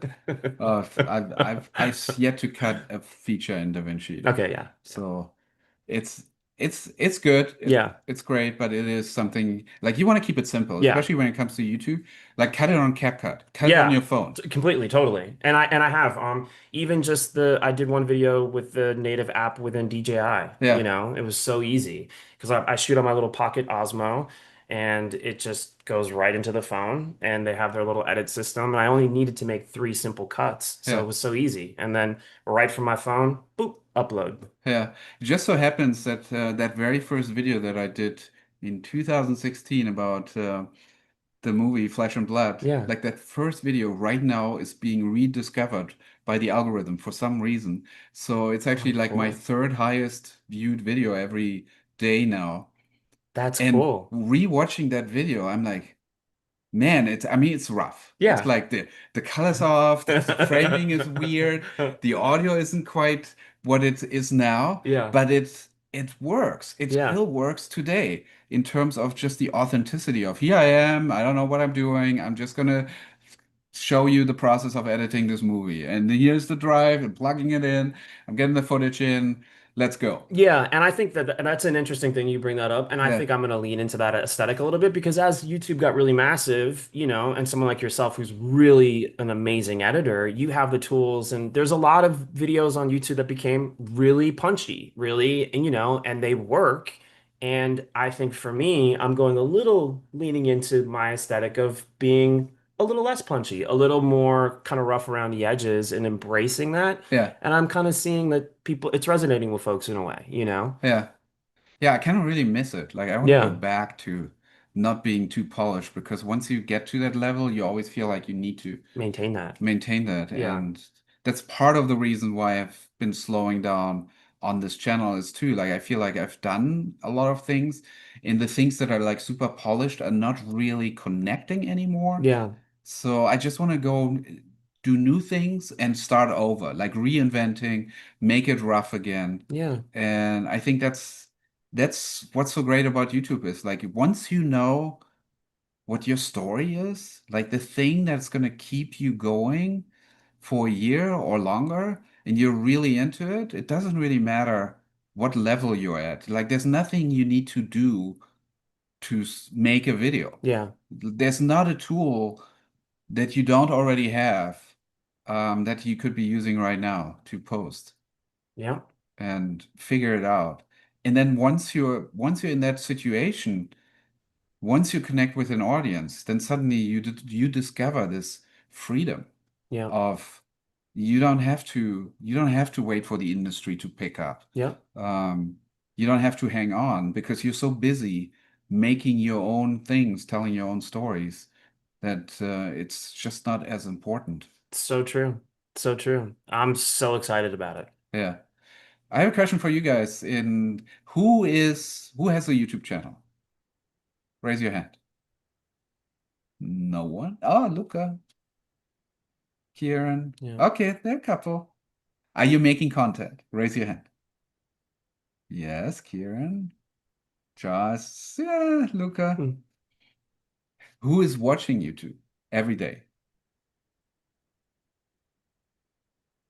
I've yet to cut a feature in DaVinci. Okay, yeah. So it's it's good. Yeah. It's great, but it is something like you want to keep it simple, Yeah. especially when it comes to YouTube. Like cut it on CapCut. Cut it on Yeah, your phone. completely, totally. And I have even just I did one video with the native app within DJI, Yeah. it was so easy because I shoot on my little Pocket Osmo and it just goes right into the phone and they have their little edit system and I only needed to make three simple cuts. So it Yeah. was so easy. And then right from my phone, boop, upload. Yeah. It just so happens that that very first video that I did in 2016 about the movie Flesh and Blood, Yeah. like that first video right now is being rediscovered by the algorithm for some reason. So it's actually Oh, like my cool. third highest viewed video every day now. That's And cool. rewatching that video, I'm like, man, I mean, it's rough. It's Yeah. like the colors are off, the framing is weird, the audio isn't quite what it is now, Yeah. but it works. It Yeah. still works today in terms of just the authenticity of here I am, I don't know what I'm doing, I'm just gonna show you the process of editing this movie. And here's the drive and plugging it in, I'm getting the footage in, let's go. Yeah, and I think that and that's an interesting thing you bring that up, and I Yeah. think I'm going to lean into that aesthetic a little bit because as YouTube got really massive, and someone like yourself who's really an amazing editor, you have the tools, and there's a lot of videos on YouTube that became really punchy, really, and they work. And I think for me, I'm going a little leaning into my aesthetic of being a little less punchy, a little more kind of rough around the edges and embracing that. Yeah. And I'm kind of seeing that it's resonating with folks in a way, Yeah. Yeah, I kind of really miss it. Like I want to go Yeah, back to not being too polished because once you get to that level, you always feel like you need to maintain that. maintain that. Yeah, And that's part of the reason why I've been slowing down on this channel is too. Like I feel like I've done a lot of things and the things that are like super polished are not really connecting anymore. yeah, So I just want to go do new things and start over, like reinventing, make it rough again. yeah, And I think that's what's so great about YouTube is like once you know what your story is, like the thing that's going to keep you going for a year or longer, and you're really into it, it doesn't really matter what level you're at. Like there's nothing you need to do to make a video. yeah, There's not a tool that you don't already have that you could be using right now to post yeah, and figure it out. And then once you're in that situation, once you connect with an audience, then suddenly you discover this freedom yeah, of you don't have to wait for the industry to pick up. yeah. Um, you don't have to hang on because you're so busy making your own things, telling your own stories that it's just not as important. So true. So true. I'm so excited about it. Yeah. I have a question for you guys. Who has a YouTube channel? Raise your hand. No one? Oh, Luca, Kieran. Yeah. Okay, there are a couple. Are you making content? Raise your hand. Yes, Kieran. Josh. Yeah, Luca. Hmm. Who is watching YouTube every day?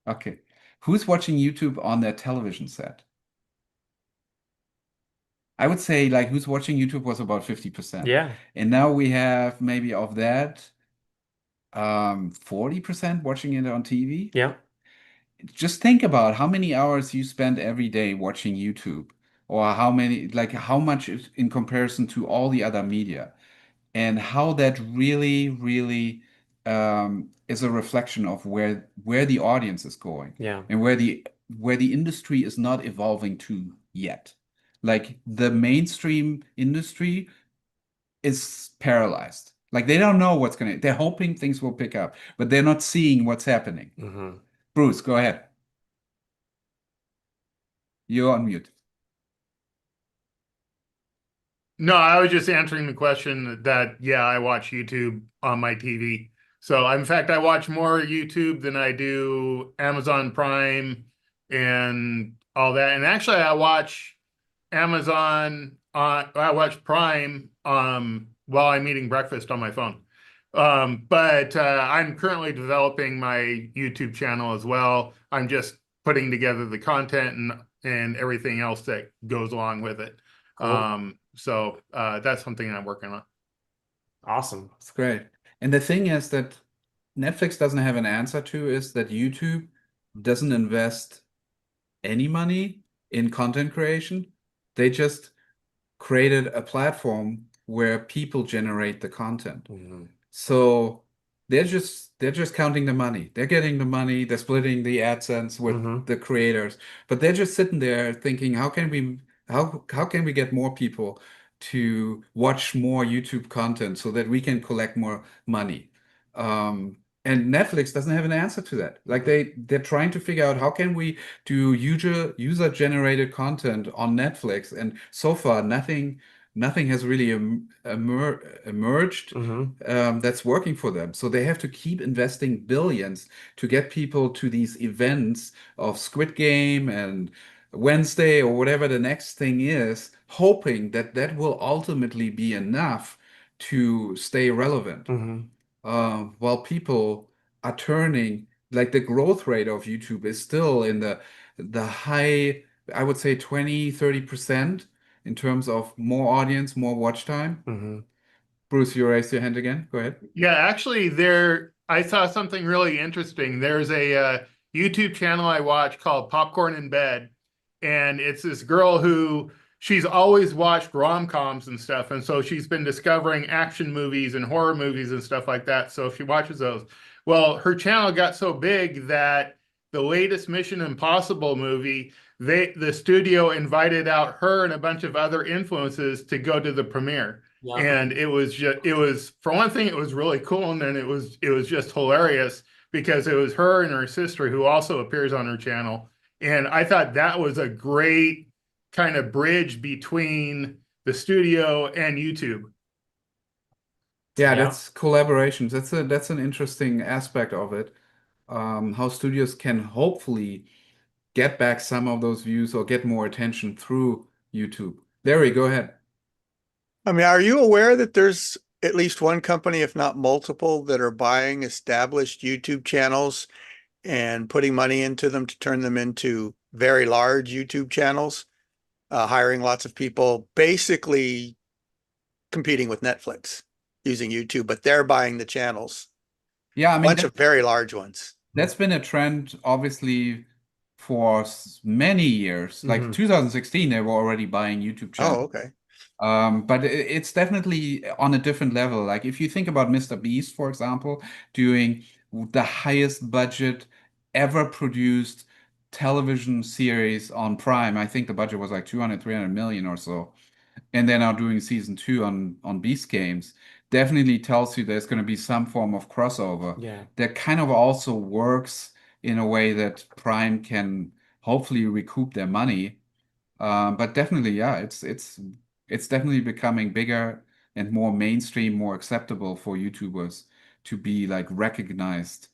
Okay. Who's watching YouTube on their television set? I would say like who's watching YouTube was about 50%. Yeah. And now we have maybe of that 40% watching it on TV. Yeah. Just think about how many hours you spend every day watching YouTube or how much is in comparison to all the other media and how that really, really is a reflection of where the audience is going Yeah. and where the industry is not evolving to yet. Like the mainstream industry is paralyzed. Like they don't know they're hoping things will pick up, but they're not seeing what's happening. Hmm. Bruce, go ahead. You're on mute. No, I was just answering the question that, yeah, I watch YouTube on my TV. So, in fact, I watch more YouTube than I do Amazon Prime and all that. And actually, I watch I watch Prime while I'm eating breakfast on my phone. But I'm currently developing my YouTube channel as well. I'm just putting together the content and everything else that goes along with it. Cool. So that's something I'm working on. Awesome. It's great. And the thing is that Netflix doesn't have an answer to is that YouTube doesn't invest any money in content creation. They just created a platform where people generate the content. Mhm. So they're just counting the money. They're getting the money, they're splitting the AdSense with Mhm. the creators, but they're just sitting there thinking, how can we get more people to watch more YouTube content so that we can collect more money. And Netflix doesn't have an answer to that. Like they're trying to figure out how can we do user generated content on Netflix, and so far nothing has really emerged that's working for them. So they have to keep investing billions to get people to these events of Squid Game and Wednesday or whatever the next thing is, hoping that that will ultimately be enough to stay relevant. While people are turning, like the growth rate of YouTube is still in the high, I would say 20-30% in terms of more audience, more watch time. Bruce, you raised your hand again. Go ahead. Yeah, actually, I saw something really interesting. There's a YouTube channel I watch called Popcorn in Bed, and it's this girl who she's always watched rom-coms and stuff, and so she's been discovering action movies and horror movies and stuff like that. So she watches those. Well, her channel got so big that the latest Mission Impossible movie, the studio invited out her and a bunch of other influences to go to the premiere. Yeah. And it was for one thing, it was really cool, and then it was just hilarious because it was her and her sister who also appears on her channel. And I thought that was a great kind of bridge between the studio and YouTube. Yeah, that's collaborations. That's an interesting aspect of it. How studios can hopefully get back some of those views or get more attention through YouTube. Larry, go ahead. I mean, are you aware that there's at least one company, if not multiple, that are buying established YouTube channels and putting money into them to turn them into very large YouTube channels, hiring lots of people, basically competing with Netflix using YouTube, but they're buying the channels. Yeah, I A mean, bunch of very large ones. that's been a trend, obviously, for many years. Like 2016, they were already buying YouTube channels. Oh, okay. But it's definitely on a different level. Like if you think about Mr. Beast, for example, doing the highest budget ever produced television series on Prime, I think the budget was like 200, 300 million or so. And they're now doing season 2 on Beast Games. Definitely tells you there's going to be some form of crossover. Yeah. That kind of also works in a way that Prime can hopefully recoup their money. But definitely, yeah, it's definitely becoming bigger and more mainstream, more acceptable for YouTubers to be like recognized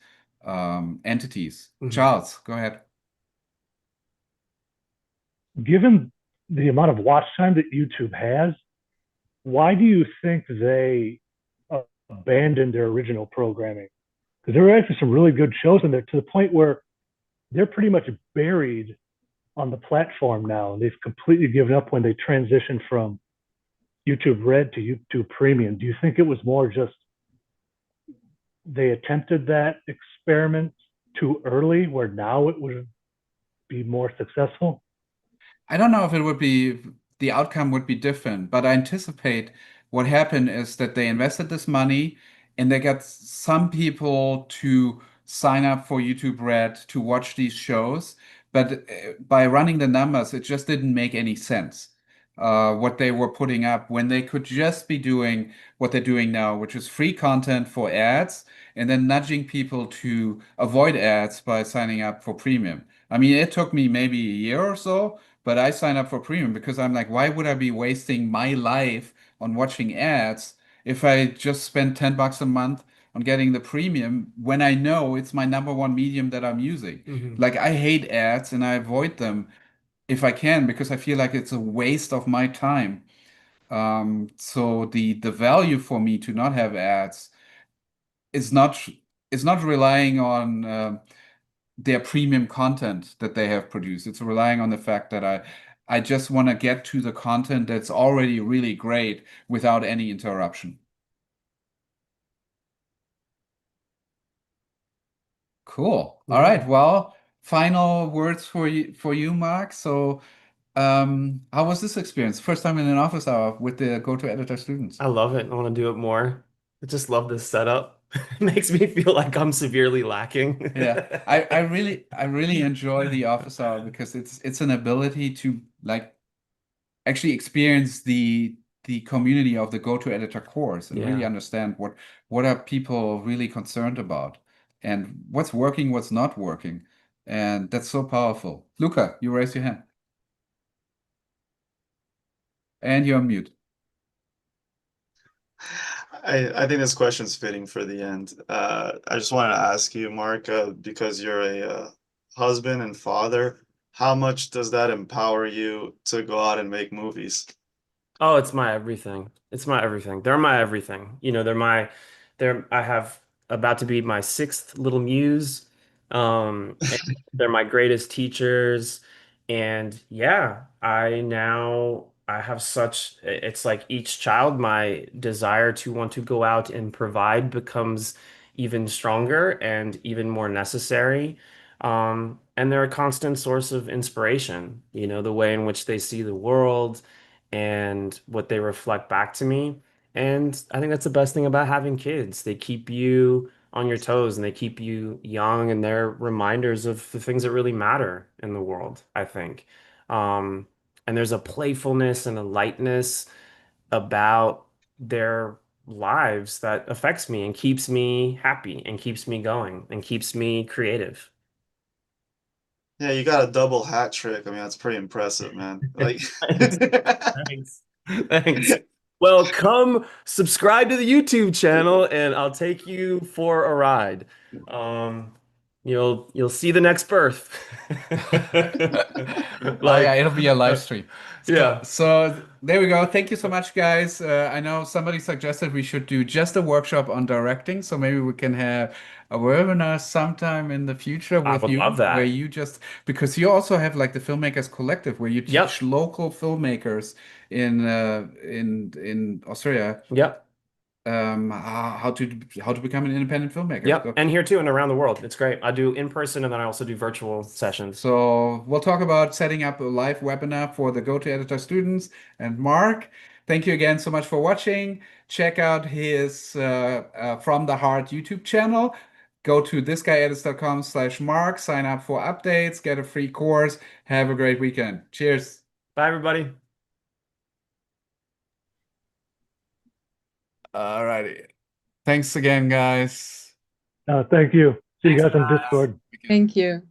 entities. Charles, go ahead. Given the amount of watch time that YouTube has, why do you think they abandoned their original programming? Because there were actually some really good shows in there, to the point where they're pretty much buried on the platform now, and they've completely given up when they transitioned from YouTube Red to YouTube Premium. Do you think it was more just they attempted that experiment too early, where now it would be more successful? I don't know if it would be, the outcome would be different, but I anticipate what happened is that they invested this money and they got some people to sign up for YouTube Red to watch these shows. But by running the numbers, it just didn't make any sense. What they were putting up when they could just be doing what they're doing now, which is free content for ads, and then nudging people to avoid ads by signing up for premium. I mean, it took me maybe a year or so, but I signed up for premium because I'm like, why would I be wasting my life on watching ads if I just spend $10 a month on getting the premium when I know it's my number one medium that I'm using? Like, I hate ads and I avoid them if I can because I feel like it's a waste of my time. So the value for me to not have ads is not relying on their premium content that they have produced. It's relying on the fact that I just want to get to the content that's already really great without any interruption. Cool. All right. Well, final words for you, Mark. So, how was this experience? First time in an office hour with the Go-To-Editor students. I love it. I want to do it more. I just love this setup. It makes me feel like I'm severely lacking. Yeah, I really enjoy the office hour because it's an ability to like actually experience the the community of the Go-To Editor course and really Yeah. understand what are people really concerned about and what's working, what's not working. And that's so powerful. Luca, you raised your hand. And you're on mute. I think this question's fitting for the end. I just wanted to ask you, Mark, because you're a husband and father, how much does that empower you to go out and make movies? Oh, it's my everything. It's my everything. They're my everything. You know, I have about to be my sixth little muse. And they're my greatest teachers. And yeah, I have it's like each child, my desire to want to go out and provide becomes even stronger and even more necessary. And they're a constant source of inspiration, you know, the way in which they see the world and what they reflect back to me. And I think that's the best thing about having kids. They keep you on your toes and they keep you young and they're reminders of the things that really matter in the world, I think. Um, and there's a playfulness and a lightness about their lives that affects me and keeps me happy and keeps me going and keeps me creative. Yeah, you got a double hat trick. I mean, that's pretty impressive, man. Like, Thanks. Thanks. Thanks. Well, come subscribe to the YouTube channel and I'll take you for a ride. Um, you'll see the next birth. Oh yeah, it'll be a live stream. Yeah. So there we go. Thank you so much, guys. I know somebody suggested we should do just a workshop on directing, so maybe we can have a webinar sometime in the future I with would you, love where that. you just because you also have like the Filmmakers Collective, where you Yep. teach local filmmakers in Australia Yep. how to become an independent filmmaker. Yep. So, And here too and around the world. It's great. I do in person and then I also do virtual sessions. so we'll talk about setting up a live webinar for the Go-To Editor students. And Mark, thank you again so much for watching. Check out his From the Heart YouTube channel. Go to thisguyedits.com/Mark, sign up for updates, get a free course. Have a great weekend. Cheers. Bye, everybody. All righty. Thanks again, guys. Thank you. See you Thanks, guys on guys. Discord. Thank you.